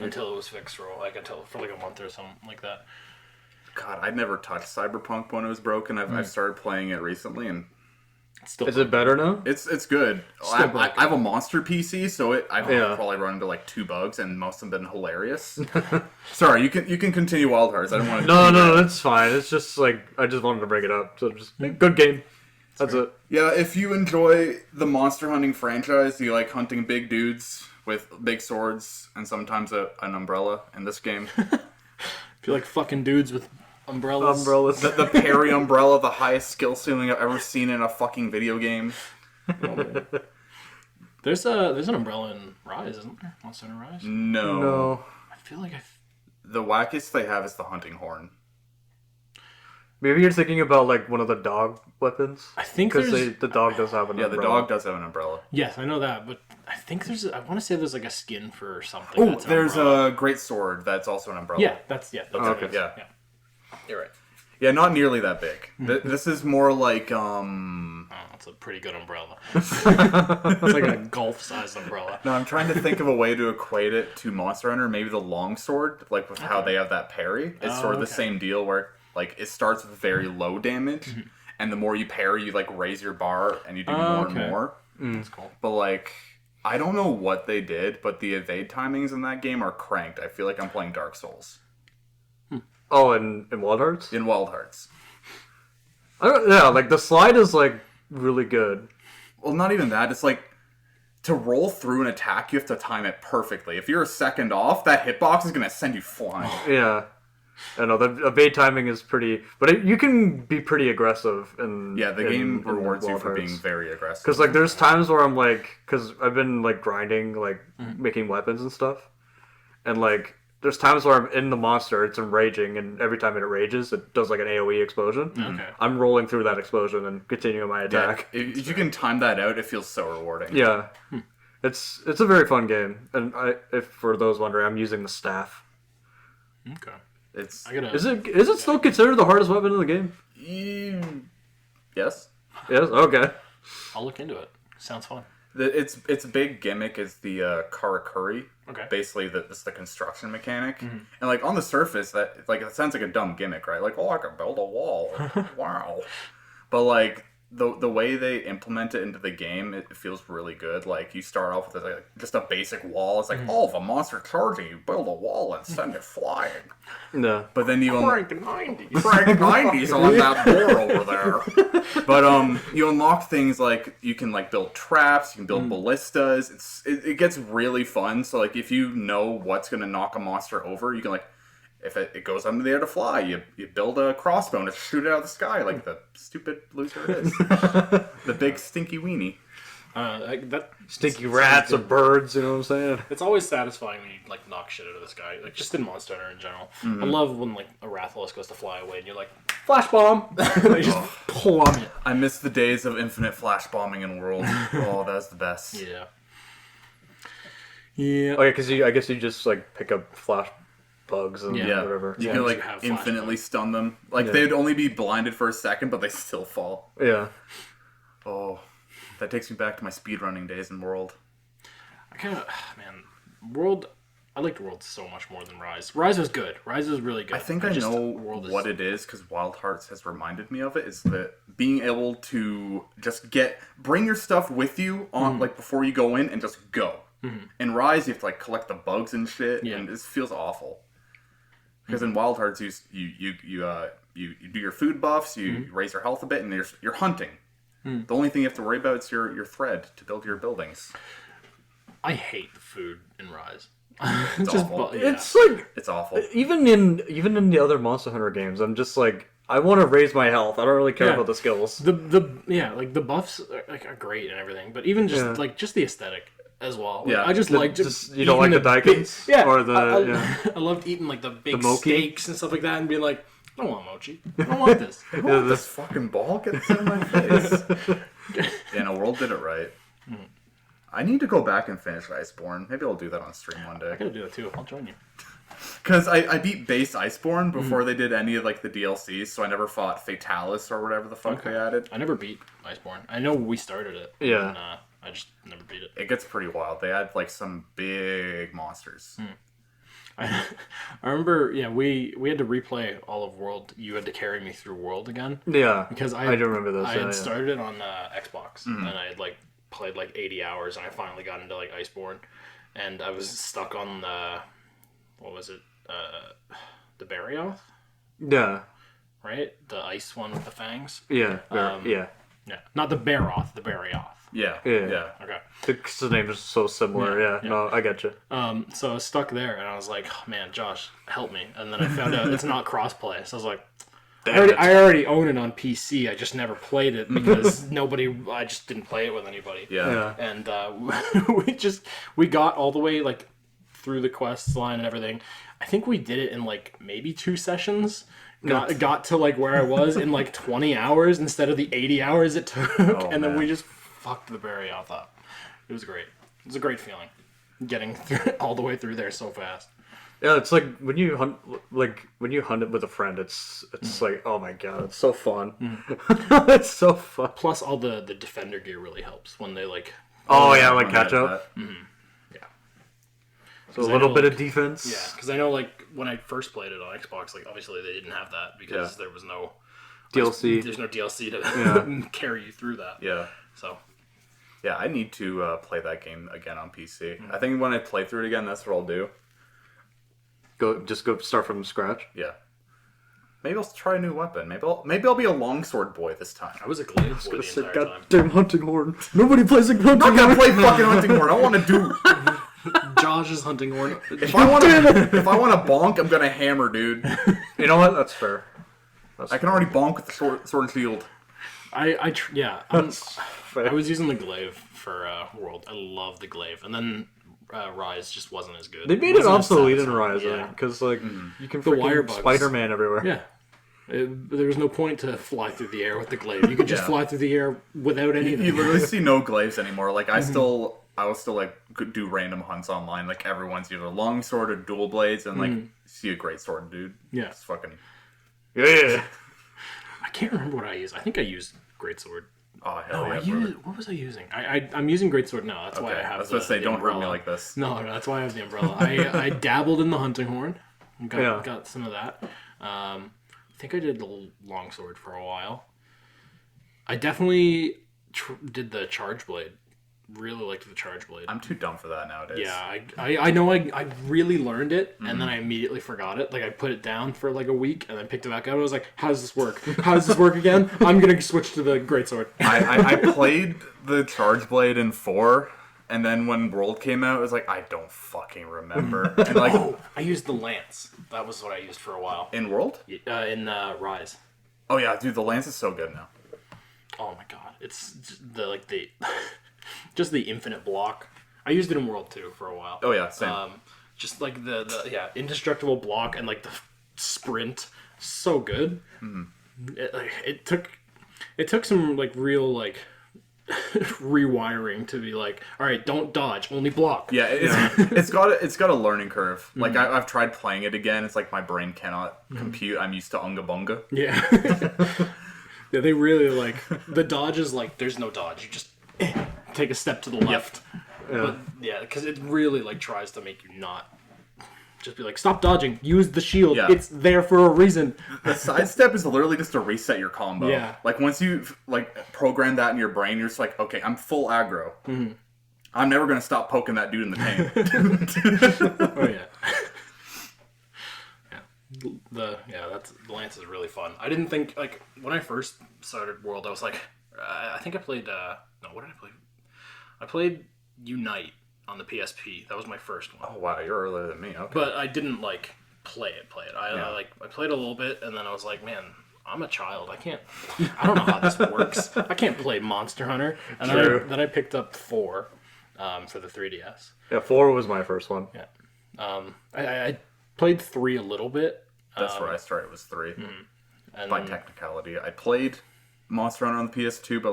Speaker 1: until it was fixed for like a month or something like that.
Speaker 3: God, I'd never touched Cyberpunk when it was broken. I've started playing it recently, and
Speaker 1: It's still
Speaker 2: Is it better now?
Speaker 3: it's good.
Speaker 1: Still broken.
Speaker 3: I have a monster PC, so I've
Speaker 2: Yeah.
Speaker 3: probably run into like 2 bugs, and most of them been hilarious. Sorry, you can continue Wild Hearts. I don't want to.
Speaker 2: No, that's fine. It's just like, I just wanted to bring it up. So just, good game. That's it.
Speaker 3: Yeah, if you enjoy the monster hunting franchise, you like hunting big dudes with big swords and sometimes an umbrella in this game.
Speaker 1: If you like fucking dudes with umbrellas.
Speaker 2: Umbrellas.
Speaker 3: The parry umbrella, the highest skill ceiling I've ever seen in a fucking video game.
Speaker 1: There's an umbrella in Rise, isn't there? Monster Hunter Rise.
Speaker 2: No.
Speaker 1: I feel like
Speaker 3: The wackest they have is the hunting horn.
Speaker 2: Maybe you're thinking about like one of the dog weapons.
Speaker 1: I think
Speaker 2: Because
Speaker 1: there's.
Speaker 2: the dog does have an
Speaker 3: Yeah, the
Speaker 2: umbrella.
Speaker 3: dog does have an umbrella.
Speaker 1: Yes, I know that, but I think there's. I want to say there's like a skin for something.
Speaker 3: Oh,
Speaker 1: that's an
Speaker 3: there's
Speaker 1: umbrella.
Speaker 3: a great sword that's also an umbrella.
Speaker 1: Yeah, that's what
Speaker 2: Okay.
Speaker 1: it is.
Speaker 3: Yeah.
Speaker 1: Yeah.
Speaker 3: You're right. Yeah, not nearly that big. This is more like
Speaker 1: Oh, that's a pretty good umbrella. It's like a golf-sized umbrella.
Speaker 3: No, I'm trying to think of a way to equate it to Monster Hunter. Maybe the longsword, like with how they have that parry. It's sort of the
Speaker 1: okay.
Speaker 3: same deal where like it starts with very low damage, and the more you parry, you like raise your bar and you do more
Speaker 1: okay.
Speaker 3: and more.
Speaker 1: That's cool.
Speaker 3: But like, I don't know what they did, but the evade timings in that game are cranked. I feel like I'm playing Dark Souls
Speaker 2: Oh, in Wild Hearts?
Speaker 3: in Wild Hearts.
Speaker 2: Yeah, like the slide is like really good.
Speaker 3: Well, not even that. It's like to roll through an attack, you have to time it perfectly. If you're a second off, that hitbox is gonna send you flying.
Speaker 2: Yeah. I know, the evade timing is pretty... But you can be pretty aggressive in
Speaker 3: Yeah, the game rewards you
Speaker 2: Wild
Speaker 3: for
Speaker 2: Hearts.
Speaker 3: being very aggressive.
Speaker 2: Because like there's times where I'm like... Because I've been like grinding, like making weapons and stuff. And like... There's times where I'm in the monster, it's enraging, and every time it rages, it does like an AoE explosion.
Speaker 1: Okay.
Speaker 2: I'm rolling through that explosion and continuing my
Speaker 3: Yeah,
Speaker 2: attack.
Speaker 3: if you can time that out, it feels so rewarding.
Speaker 2: Yeah. It's a very fun game. And if for those wondering, I'm using the staff.
Speaker 1: Okay.
Speaker 3: It's
Speaker 1: I gotta.
Speaker 2: Is it still considered the hardest weapon in the game?
Speaker 3: Yes.
Speaker 2: Yes? Okay.
Speaker 1: I'll look into it. Sounds fun.
Speaker 3: Its big gimmick is the karakuri.
Speaker 1: Okay.
Speaker 3: Basically, it's the construction mechanic. And like on the surface, that it sounds like a dumb gimmick, right? Like, oh, I can build a wall. Wow. But like the way they implement it into the game, it feels really good. Like you start off with just a basic wall. It's like, oh, if a monster charging, you build a wall and send it flying.
Speaker 2: No.
Speaker 3: But then you
Speaker 1: Crank 90s.
Speaker 3: Crank 90s on that door over there. But you unlock things like you can like build traps, you can build ballistas. It gets really fun. So like if you know what's gonna knock a monster over, you can like if it goes under the air to fly, you build a crossbow and shoot it out of the sky like the stupid loser it is. The big stinky weenie.
Speaker 2: Stinky rats or birds, you know what I'm saying?
Speaker 1: It's always satisfying when you like knock shit out of the sky, like just in Monster Hunter in general. I love when like a Rathalos goes to fly away and you're like, flash bomb! They just plummet.
Speaker 3: I miss the days of infinite flash bombing in World. Oh, that's the best.
Speaker 1: Yeah. Yeah.
Speaker 2: Oh yeah, because I guess you just like pick up flash bugs and
Speaker 3: Yeah,
Speaker 2: whatever.
Speaker 3: you
Speaker 1: Yeah,
Speaker 3: can
Speaker 1: you
Speaker 3: like
Speaker 1: have
Speaker 3: infinitely stun them. Like
Speaker 2: Yeah.
Speaker 3: they'd only be blinded for a second, but they still fall.
Speaker 2: Yeah.
Speaker 3: Oh, that takes me back to my speedrunning days in World.
Speaker 1: I kind of, man, World. I liked World so much more than Rise. Rise was good. Rise was really good.
Speaker 3: I think I know what it is because Wild Hearts has reminded me of it. Is that being able to just bring your stuff with you on like before you go in and just go. In Rise, you have to like collect the bugs and shit, and this feels awful. Because in Wild Hearts, you do your food buffs, you raise your health a bit, and you're hunting. The only thing you have to worry about is your thread to build your buildings.
Speaker 1: I hate the food in Rise.
Speaker 3: It's awful.
Speaker 2: It's like
Speaker 3: It's awful.
Speaker 2: even in the other Monster Hunter games, I'm just like I want to raise my health. I don't really care about the skills.
Speaker 1: The buffs are great and everything, but even just the aesthetic as well. Like, I just like
Speaker 2: you don't like the daikons? Or the
Speaker 1: I loved eating like the big
Speaker 2: mochi?
Speaker 1: steaks and stuff like that, and being like, I don't want mochi. I don't want this.
Speaker 3: This fucking ball gets in my face. Yeah, no, World did it right. I need to go back and finish Iceborne. Maybe I'll do that on stream one day.
Speaker 1: I gotta do that too. I'll join you.
Speaker 3: Because I beat base Iceborne before they did any of like the DLCs, so I never fought Fatalis or whatever the fuck they added.
Speaker 1: I never beat Iceborne. I know we started it.
Speaker 2: Yeah.
Speaker 1: And, I just never beat it.
Speaker 3: It gets pretty wild. They had like some big monsters.
Speaker 1: I remember, we had to replay all of World. You had to carry me through World again.
Speaker 2: Yeah.
Speaker 1: Because I
Speaker 2: do remember this.
Speaker 1: I had started it on Xbox, and I had like played like 80 hours, and I finally got into like Iceborne, and I was stuck on what was it? The Barioth?
Speaker 2: Yeah.
Speaker 1: Right? The ice one with the fangs?
Speaker 2: Yeah. Yeah.
Speaker 1: Yeah. Not the Baroth, the Barioth.
Speaker 3: Yeah.
Speaker 1: Okay.
Speaker 2: Because the name is so similar. Yeah. No, I got you.
Speaker 1: So I was stuck there, and I was like, oh, man, Josh, help me. And then I found out it's not crossplay. So I was like, I already own it on PC. I just never played it because I just didn't play it with anybody.
Speaker 3: Yeah.
Speaker 1: And we got all the way like through the quest line and everything. I think we did it in like maybe 2 sessions. Got to like where I was in like 20 hours instead of the 80 hours it took. And then we just fucked the Barioth up. It was great. It was a great feeling. Getting all the way through there so fast.
Speaker 2: Yeah, it's like when you hunt it with a friend, it's like, oh my god, it's so fun. It's so fun.
Speaker 1: Plus, all the defender gear really helps when they like.
Speaker 2: Oh yeah, like catch up.
Speaker 1: Yeah.
Speaker 2: So a little bit of defense.
Speaker 1: Yeah, because I know like when I first played it on Xbox, like obviously they didn't have that because there was no
Speaker 2: DLC.
Speaker 1: There's no DLC to carry you through that.
Speaker 3: Yeah.
Speaker 1: So.
Speaker 3: Yeah, I need to play that game again on PC. I think when I play through it again, that's what I'll do.
Speaker 2: Go start from scratch.
Speaker 3: Yeah. Maybe I'll try a new weapon. Maybe I'll be a longsword boy this time.
Speaker 1: I was a glaive boy the entire time.
Speaker 2: Goddamn hunting horn. Nobody plays a hunting horn.
Speaker 3: I'm not gonna play fucking hunting horn. I want to do.
Speaker 1: Josh's hunting horn.
Speaker 3: If I want to bonk, I'm gonna hammer, dude.
Speaker 2: You know what? That's fair.
Speaker 3: I can already bonk with the sword and shield.
Speaker 1: I was using the glaive for World. I love the glaive, and then Rise just wasn't as good.
Speaker 2: They made it obsolete in
Speaker 1: Rise,
Speaker 2: Rise, because like you can
Speaker 1: The wire
Speaker 2: freaking
Speaker 1: bugs.
Speaker 2: Spider-Man everywhere.
Speaker 1: Yeah. There was no point to fly through the air with the glaive. You could just fly through the air without anything.
Speaker 3: You literally see no glaives anymore. Like I will still like could do random hunts online. Like everyone's either longsword or dual blades, and like see a great sword, dude.
Speaker 1: Yeah.
Speaker 3: It's fucking.
Speaker 2: Yeah.
Speaker 1: I can't remember what I used. I think I used greatsword.
Speaker 3: Oh hell
Speaker 1: No,
Speaker 3: yeah!
Speaker 1: what was I using? I'm using greatsword now. That's why I have.
Speaker 3: I was supposed to say, don't hurt me like this.
Speaker 1: No, that's why I have the umbrella. I dabbled in the hunting horn. Got some of that. I think I did the longsword for a while. I definitely did the charge blade. Really liked the charge blade.
Speaker 3: I'm too dumb for that nowadays.
Speaker 1: Yeah, I know I really learned it, and then I immediately forgot it. Like, I put it down for like a week, and then picked it back up. I was like, how does this work? How does this work again? I'm going to switch to the greatsword.
Speaker 3: I played the charge blade in 4, And then when World came out, it was like, I don't fucking remember. And like,
Speaker 1: I used the Lance. That was what I used for a while.
Speaker 3: in World?
Speaker 1: In Rise.
Speaker 3: Oh yeah, dude, the Lance is so good now.
Speaker 1: Oh my god, it's just the just the infinite block. I used it in World 2 for a while.
Speaker 3: Oh yeah, same.
Speaker 1: Just like the indestructible block and like the sprint, so good. It took some like real like rewiring to be like, all right, don't dodge, only block.
Speaker 3: Yeah, it's got a learning curve. Like I've tried playing it again. It's like my brain cannot compute. I'm used to Unga Bunga.
Speaker 1: Yeah. Yeah, they really like the dodge is like there's no dodge. You just take a step to the left. But yeah, because it really like tries to make you not just be like, stop dodging, use the shield.
Speaker 3: Yeah.
Speaker 1: It's there for a reason.
Speaker 3: The sidestep is literally just to reset your combo.
Speaker 1: Yeah.
Speaker 3: Like once you like program that in your brain, you're just like, okay, I'm full aggro. I'm never gonna stop poking that dude in the taint.
Speaker 1: Oh yeah. The Lance is really fun. I didn't think like when I first started World, I was like, I think I played what did I play? I played Unite on the PSP. That was my first one.
Speaker 3: Oh wow, you're earlier than me. Okay.
Speaker 1: But I didn't like play it. I played a little bit and then I was like, man, I'm a child. I don't know how this works. I can't play Monster Hunter. And then I picked up 4 for the 3DS.
Speaker 2: Yeah, 4 was my first one.
Speaker 1: Yeah. I played 3 a little bit.
Speaker 3: That's where I started. It was 3.
Speaker 1: And
Speaker 3: By technicality, I played Monster Hunter on the PS2, but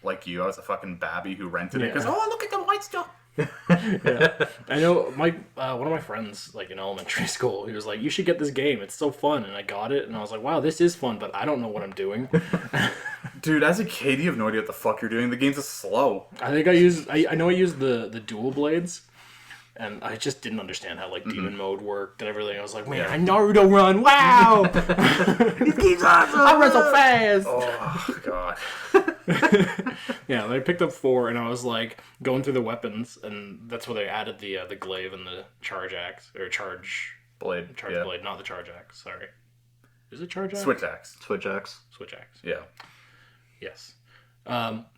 Speaker 3: like you, I was a fucking babby who rented it because look at the white stuff.
Speaker 1: Yeah. I know one of my friends, like in elementary school, he was like, you should get this game, it's so fun. And I got it and I was like, wow, this is fun, but I don't know what I'm doing.
Speaker 3: Dude, as a kid, you have no idea what the fuck you're doing. The game's just slow.
Speaker 1: I think I used the dual blades, and I just didn't understand how like demon mode worked and everything. I was like, man, I Naruto run, wow. These games are awesome. I run so fast.
Speaker 3: Oh god.
Speaker 1: Yeah, they picked up 4, and I was like going through the weapons, and that's where they added the glaive and the charge axe or charge
Speaker 3: Blade,
Speaker 1: not the charge axe. Sorry, is it charge axe?
Speaker 3: Switch axe.
Speaker 2: Switch axe.
Speaker 3: Yeah.
Speaker 1: Yes.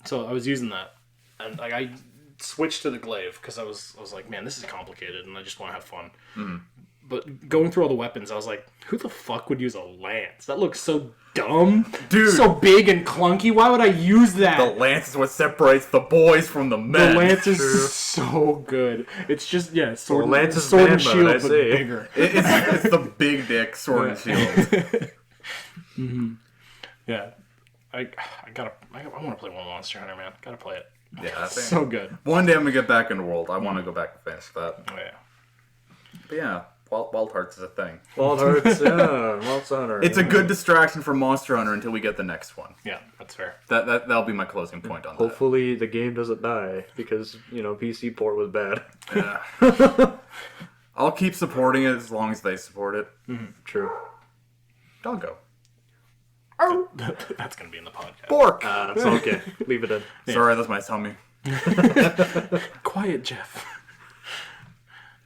Speaker 1: So I was using that, and like I switched to the glaive because I was like, man, this is complicated, and I just want to have fun. But going through all the weapons, I was like, who the fuck would use a lance? That looks so dumb.
Speaker 3: Dude.
Speaker 1: So big and clunky. Why would I use that?
Speaker 3: The lance is what separates the boys from the men.
Speaker 1: The lance is so good. It's just, sword,
Speaker 2: lance is
Speaker 1: sword
Speaker 2: man
Speaker 1: and shield,
Speaker 2: mode,
Speaker 1: but
Speaker 2: I see.
Speaker 1: bigger.
Speaker 3: It's the big dick sword and shield.
Speaker 1: Yeah. I want to play one Monster Hunter, man. Gotta play it.
Speaker 3: Yeah, that's
Speaker 1: So good.
Speaker 3: One day I'm gonna get back into World. I want to go back and finish that.
Speaker 1: Oh, yeah.
Speaker 3: But yeah, Wild Hearts is a thing.
Speaker 2: Wild Hearts, yeah. Monster Hunter.
Speaker 3: It's a good distraction for Monster Hunter until we get the next one.
Speaker 1: Yeah, that's fair.
Speaker 3: That'll be my closing point on that.
Speaker 2: Hopefully the game doesn't die because, PC port was bad.
Speaker 3: Yeah. I'll keep supporting it as long as they support it.
Speaker 2: True.
Speaker 3: Doggo.
Speaker 1: That's gonna be in the podcast.
Speaker 3: Bork!
Speaker 2: It's okay. Leave it in.
Speaker 3: Sorry, that's my tummy.
Speaker 1: Quiet, Jeff.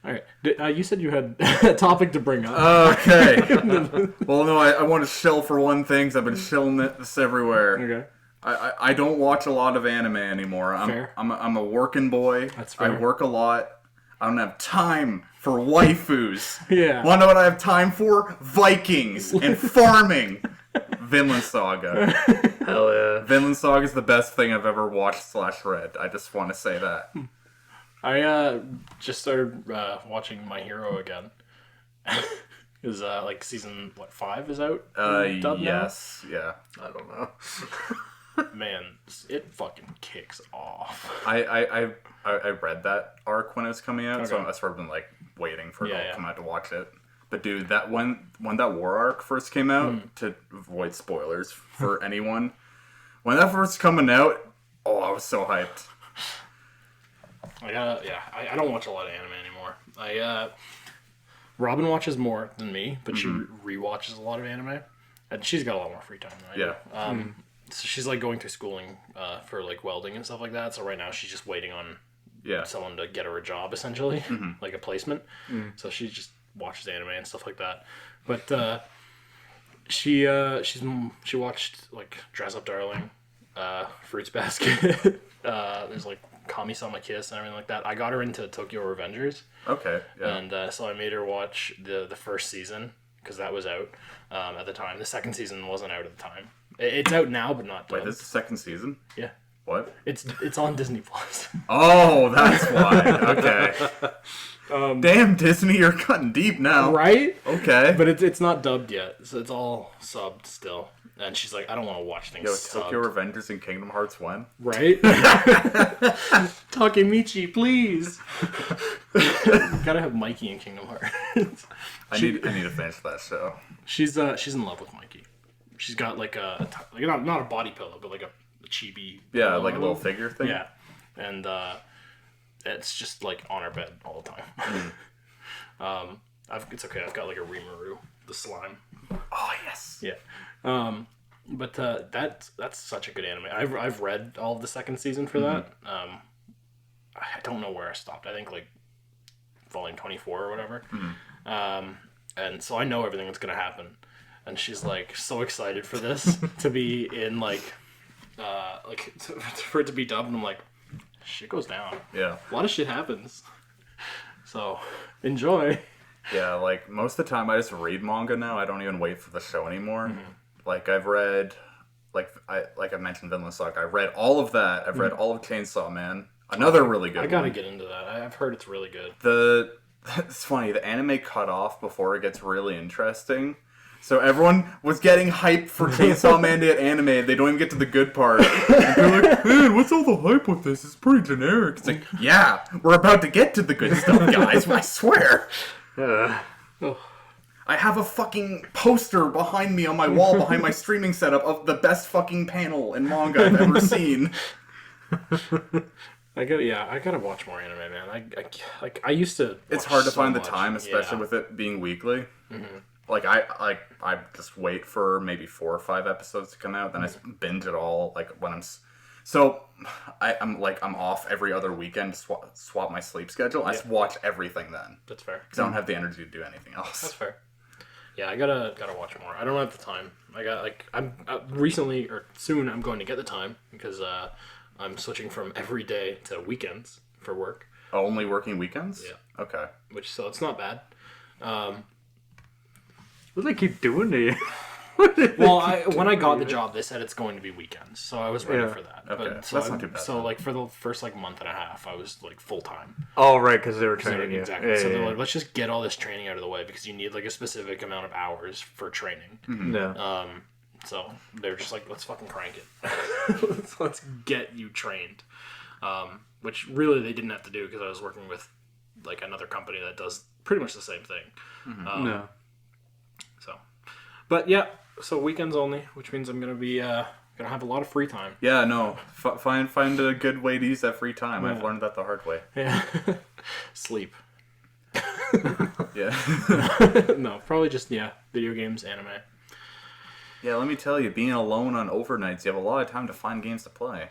Speaker 1: All right. You said you had a topic to bring up.
Speaker 3: Okay. Well, no, I want to shill for one thing because I've been shilling this everywhere.
Speaker 1: Okay.
Speaker 3: I don't watch a lot of anime anymore.
Speaker 1: Fair.
Speaker 3: I'm a working boy.
Speaker 1: That's fair.
Speaker 3: I work a lot. I don't have time for waifus.
Speaker 1: Yeah.
Speaker 3: Want to know what I have time for? Vikings and farming. Vinland Saga.
Speaker 2: Hell yeah.
Speaker 3: Vinland Saga is the best thing I've ever watched / read. I just want to say that.
Speaker 1: I just started watching My Hero again. Is like season 5 is out? Dubbed
Speaker 3: Yes.
Speaker 1: now?
Speaker 3: Yeah.
Speaker 2: I don't know.
Speaker 1: Man, it fucking kicks off.
Speaker 3: I read that arc when it was coming out, so
Speaker 1: Okay.
Speaker 3: I've sort of been like waiting for it
Speaker 1: Yeah,
Speaker 3: to
Speaker 1: yeah.
Speaker 3: come out to watch it. But dude, that when that war arc first came out, to avoid spoilers for anyone, when that first coming out, I was so hyped.
Speaker 1: I don't watch a lot of anime anymore. Robin watches more than me, but she rewatches a lot of anime, and she's got a lot more free time than I do. So she's like going through schooling for like welding and stuff like that. So right now she's just waiting on someone to get her a job, essentially, like a placement. So she just watches anime and stuff like that. But she watched like Dress Up Darling Fruits Basket. There's like Kami-sama Kiss and everything like that. I got her into Tokyo Revengers.
Speaker 3: Okay. Yeah.
Speaker 1: And so I made her watch the first season because that was out at the time. The second season wasn't out at the time. It's out now, but not dubbed.
Speaker 3: Wait, this is the second season?
Speaker 1: Yeah.
Speaker 3: What?
Speaker 1: It's on Disney Plus.
Speaker 3: Oh, that's why. Okay. Damn, Disney, you're cutting deep now.
Speaker 1: Right?
Speaker 3: Okay.
Speaker 1: But it's not dubbed yet, so it's all subbed still. And she's like, I don't want to watch things subbed.
Speaker 3: Tokyo Revengers and Kingdom Hearts when?
Speaker 1: Right? Takemichi, please. Gotta have Mikey in Kingdom Hearts.
Speaker 3: I need to finish that show.
Speaker 1: She's in love with Mikey. She's got like not a body pillow, but like a chibi.
Speaker 3: Yeah, like a little figure thing.
Speaker 1: Yeah, and it's just like on her bed all the time. It's okay. I've got like a Rimuru, the slime.
Speaker 3: Oh yes.
Speaker 1: Yeah. But that's such a good anime. I've read all of the second season for that. I don't know where I stopped. I think like volume 24 or whatever. And so I know everything that's gonna happen. And she's like so excited for this to be in for it to be dubbed. And I'm like, shit goes down.
Speaker 3: Yeah.
Speaker 1: A lot of shit happens. So enjoy.
Speaker 3: Yeah, like most of the time I just read manga now. I don't even wait for the show anymore. Like I've read, like I mentioned Vinland Saga. I read all of that. I've read all of Chainsaw Man. Another really good one.
Speaker 1: I gotta get into that. I've heard it's really good.
Speaker 3: It's funny. The anime cut off before it gets really interesting. So everyone was getting hyped for Chainsaw Man to get animated. They don't even get to the good part. And they're like, man, what's all the hype with this? It's pretty generic. It's like, yeah, we're about to get to the good stuff, guys. I swear. I have a fucking poster behind me on my wall behind my streaming setup of the best fucking panel in manga I've ever seen.
Speaker 1: I gotta watch more anime, man. I used to.
Speaker 3: It's hard to find the time, especially with it being weekly. Like I just wait for maybe 4 or 5 episodes to come out, then I binge it all. Like when I'm off every other weekend to swap my sleep schedule. I just watch everything then.
Speaker 1: That's fair.
Speaker 3: Because I don't have the energy to do anything else.
Speaker 1: That's fair. Yeah, I gotta watch more. I don't have the time. I got I'm recently or soon I'm going to get the time because I'm switching from every day to weekends for work.
Speaker 3: Oh, only working weekends?
Speaker 1: Yeah.
Speaker 3: Okay.
Speaker 1: So it's not bad.
Speaker 2: What do they keep doing to you?
Speaker 1: Well, when I got the job, they said it's going to be weekends, so I was ready for that.
Speaker 3: Okay,
Speaker 1: But,
Speaker 3: that's not too bad.
Speaker 1: So like for the first like month and a half, I was like full time.
Speaker 2: Oh, right, because they were training you.
Speaker 1: Exactly. So they're like, let's just get all this training out of the way because you need like a specific amount of hours for training.
Speaker 2: Yeah.
Speaker 1: So they're just like, let's fucking crank it. let's get you trained. Which really they didn't have to do because I was working with like another company that does pretty much the same thing.
Speaker 2: No.
Speaker 1: So, but yeah, so weekends only, which means I'm gonna be gonna have a lot of free time.
Speaker 3: Yeah, no. Find a good way to use that free time. I've learned that the hard way.
Speaker 1: Yeah. Sleep.
Speaker 3: Yeah.
Speaker 1: No, probably just video games, anime.
Speaker 3: Yeah, let me tell you, being alone on overnights, you have a lot of time to find games to play.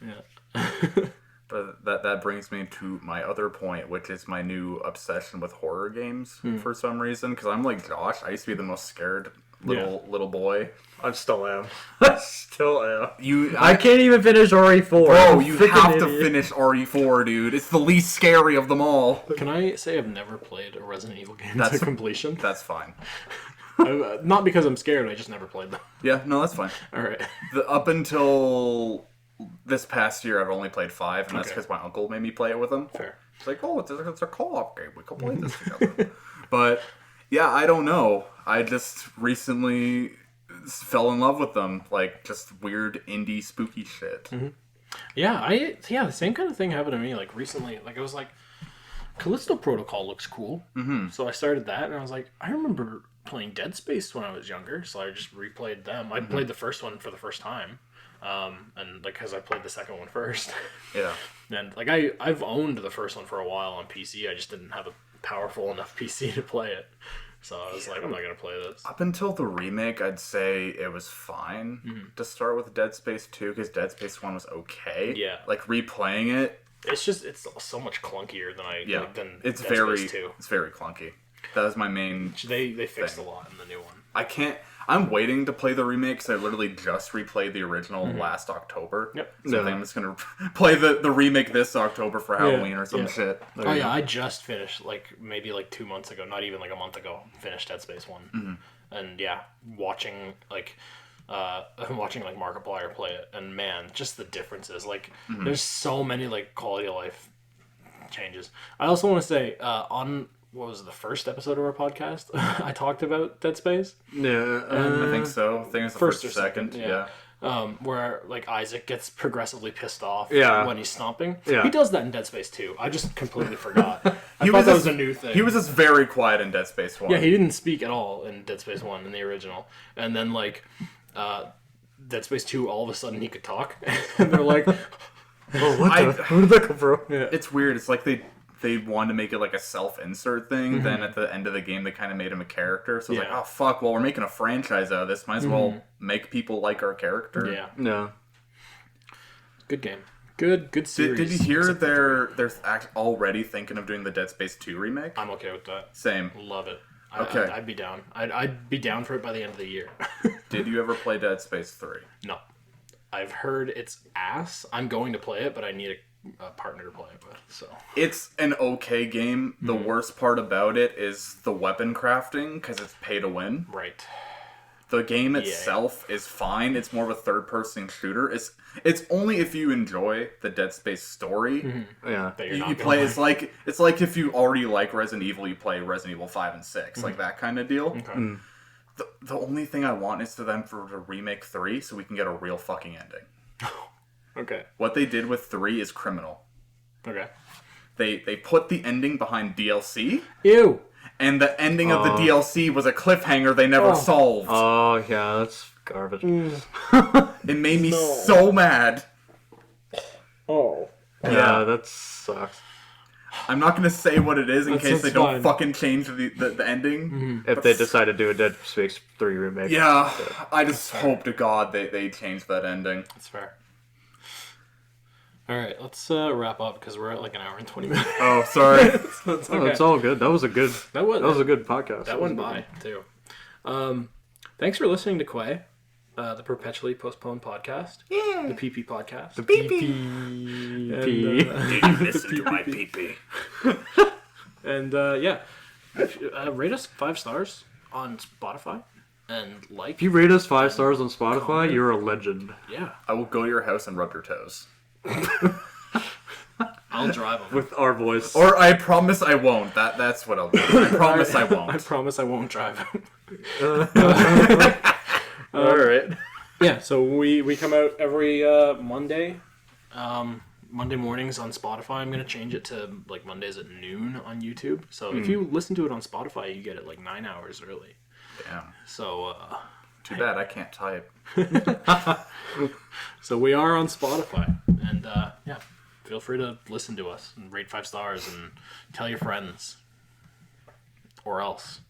Speaker 1: Yeah.
Speaker 3: But that brings me to my other point, which is my new obsession with horror games for some reason. Because I'm like Josh. I used to be the most scared little boy.
Speaker 2: I still am. I still am.
Speaker 3: I
Speaker 2: can't even finish RE4.
Speaker 3: Bro, you have to finish RE4, dude. It's the least scary of them all.
Speaker 1: Can I say I've never played a Resident Evil game to completion?
Speaker 3: That's fine.
Speaker 1: Not because I'm scared. I just never played them.
Speaker 3: Yeah, no, that's fine.
Speaker 1: All right.
Speaker 3: Up until this past year, I've only played 5, and that's because my uncle made me play it with him.
Speaker 1: Fair.
Speaker 3: It's like, oh, it's a co-op game. We can play this together. But, yeah, I don't know. I just recently fell in love with them. Like, just weird, indie, spooky shit.
Speaker 1: Mm-hmm. Yeah, the same kind of thing happened to me, like, recently. Like, I was like, Callisto Protocol looks cool. Mm-hmm. So I started that, and I was like, I remember playing Dead Space when I was younger, so I just replayed them. I played the first one for the first time. And like, because I played the second one first.
Speaker 3: Yeah.
Speaker 1: And like, I've owned the first one for a while on PC. I just didn't have a powerful enough PC to play it. So I was like, I'm not going to play this.
Speaker 3: Up until the remake, I'd say it was fine to start with Dead Space 2, because Dead Space 1 was okay.
Speaker 1: Yeah. Like,
Speaker 3: replaying it.
Speaker 1: It's so much clunkier than
Speaker 3: It's
Speaker 1: Dead Space 2.
Speaker 3: It's very clunky. That was my main.
Speaker 1: They fixed
Speaker 3: thing.
Speaker 1: a lot in the new one.
Speaker 3: I'm waiting to play the remake because I literally just replayed the original last October.
Speaker 1: Yep.
Speaker 3: So I think I'm just gonna play the remake this October for Halloween or some shit.
Speaker 1: Oh yeah, I just finished maybe 2 months ago, not even a month ago. Finished Dead Space 1, and yeah, watching Markiplier play it, and man, just the differences. There's so many quality of life changes. I also want to say on. What was it, the first episode of our podcast? I talked about Dead Space.
Speaker 2: Yeah,
Speaker 3: I think so. I think it's the first or second. Yeah.
Speaker 1: Where Isaac gets progressively pissed off when he's stomping.
Speaker 2: Yeah.
Speaker 1: He does that in Dead Space 2. I just completely forgot. I thought that was a new thing.
Speaker 3: He was just very quiet in Dead Space 1.
Speaker 1: Yeah, he didn't speak at all in Dead Space 1 in the original. And then Dead Space 2, all of a sudden he could talk. And they're like,
Speaker 2: where did that come from?
Speaker 3: Yeah. It's weird. It's like they wanted to make it a self-insert thing. Then at the end of the game, they kind of made him a character. So it's oh fuck, well, we're making a franchise out of this. Might as well make people like our character.
Speaker 1: Yeah.
Speaker 2: No.
Speaker 1: Good game. Good series.
Speaker 3: Did you hear they're already thinking of doing the Dead Space 2 remake?
Speaker 1: I'm okay with that.
Speaker 3: Same.
Speaker 1: Love it.
Speaker 3: Okay.
Speaker 1: I'd be down. I'd be down for it by the end of the year.
Speaker 3: Did you ever play Dead Space 3?
Speaker 1: No. I've heard it's ass. I'm going to play it, but I need a partner to play it with. So
Speaker 3: it's an okay game. The worst part about it is the weapon crafting because it's pay to win.
Speaker 1: Right.
Speaker 3: The game itself is fine. It's more of a third-person shooter. It's only if you enjoy the Dead Space story.
Speaker 2: Yeah,
Speaker 3: you play. It's like if you already like Resident Evil, you play Resident Evil 5 and 6, like that kind of deal.
Speaker 1: Okay.
Speaker 3: The only thing I want is for them to remake 3 so we can get a real fucking ending.
Speaker 1: Okay.
Speaker 3: What they did with 3 is criminal.
Speaker 1: Okay.
Speaker 3: They put the ending behind DLC.
Speaker 1: Ew.
Speaker 3: And the ending of the DLC was a cliffhanger they never solved.
Speaker 2: Oh, yeah, that's garbage.
Speaker 3: It made me so mad.
Speaker 1: Oh.
Speaker 2: Yeah, that sucks.
Speaker 3: I'm not going to say what it is in case they don't
Speaker 1: fine.
Speaker 3: fucking change the ending.
Speaker 2: If they decide to do a Dead Space 3 remake.
Speaker 3: Yeah, I just hope to God they change that ending.
Speaker 1: That's fair. All right, let's wrap up because we're at an hour and 20 minutes.
Speaker 3: Oh, sorry.
Speaker 1: That's okay.
Speaker 2: Oh, it's all good. That was a good podcast.
Speaker 1: That went by, too. Thanks for listening to Quey, the Perpetually Postponed Podcast. Yeah. The PP Podcast.
Speaker 2: The PP.
Speaker 3: Did you listen to my PP?
Speaker 1: And, rate us 5 stars on Spotify. And
Speaker 2: If you rate us 5 stars on Spotify, you're a legend.
Speaker 1: Yeah.
Speaker 3: I will go to your house and rub your toes.
Speaker 1: I'll drive them.
Speaker 2: With our voice.
Speaker 3: Or I promise I won't. That's what I'll do. I promise I won't.
Speaker 1: I promise I won't drive them.
Speaker 2: Alright.
Speaker 1: Yeah, so we come out every Monday. Monday mornings on Spotify. I'm going to change it to Mondays at noon on YouTube. So if you listen to it on Spotify, you get it 9 hours early.
Speaker 3: Damn.
Speaker 1: So
Speaker 3: Too bad I can't type.
Speaker 1: So we are on Spotify, and feel free to listen to us and rate 5 stars and tell your friends, or else.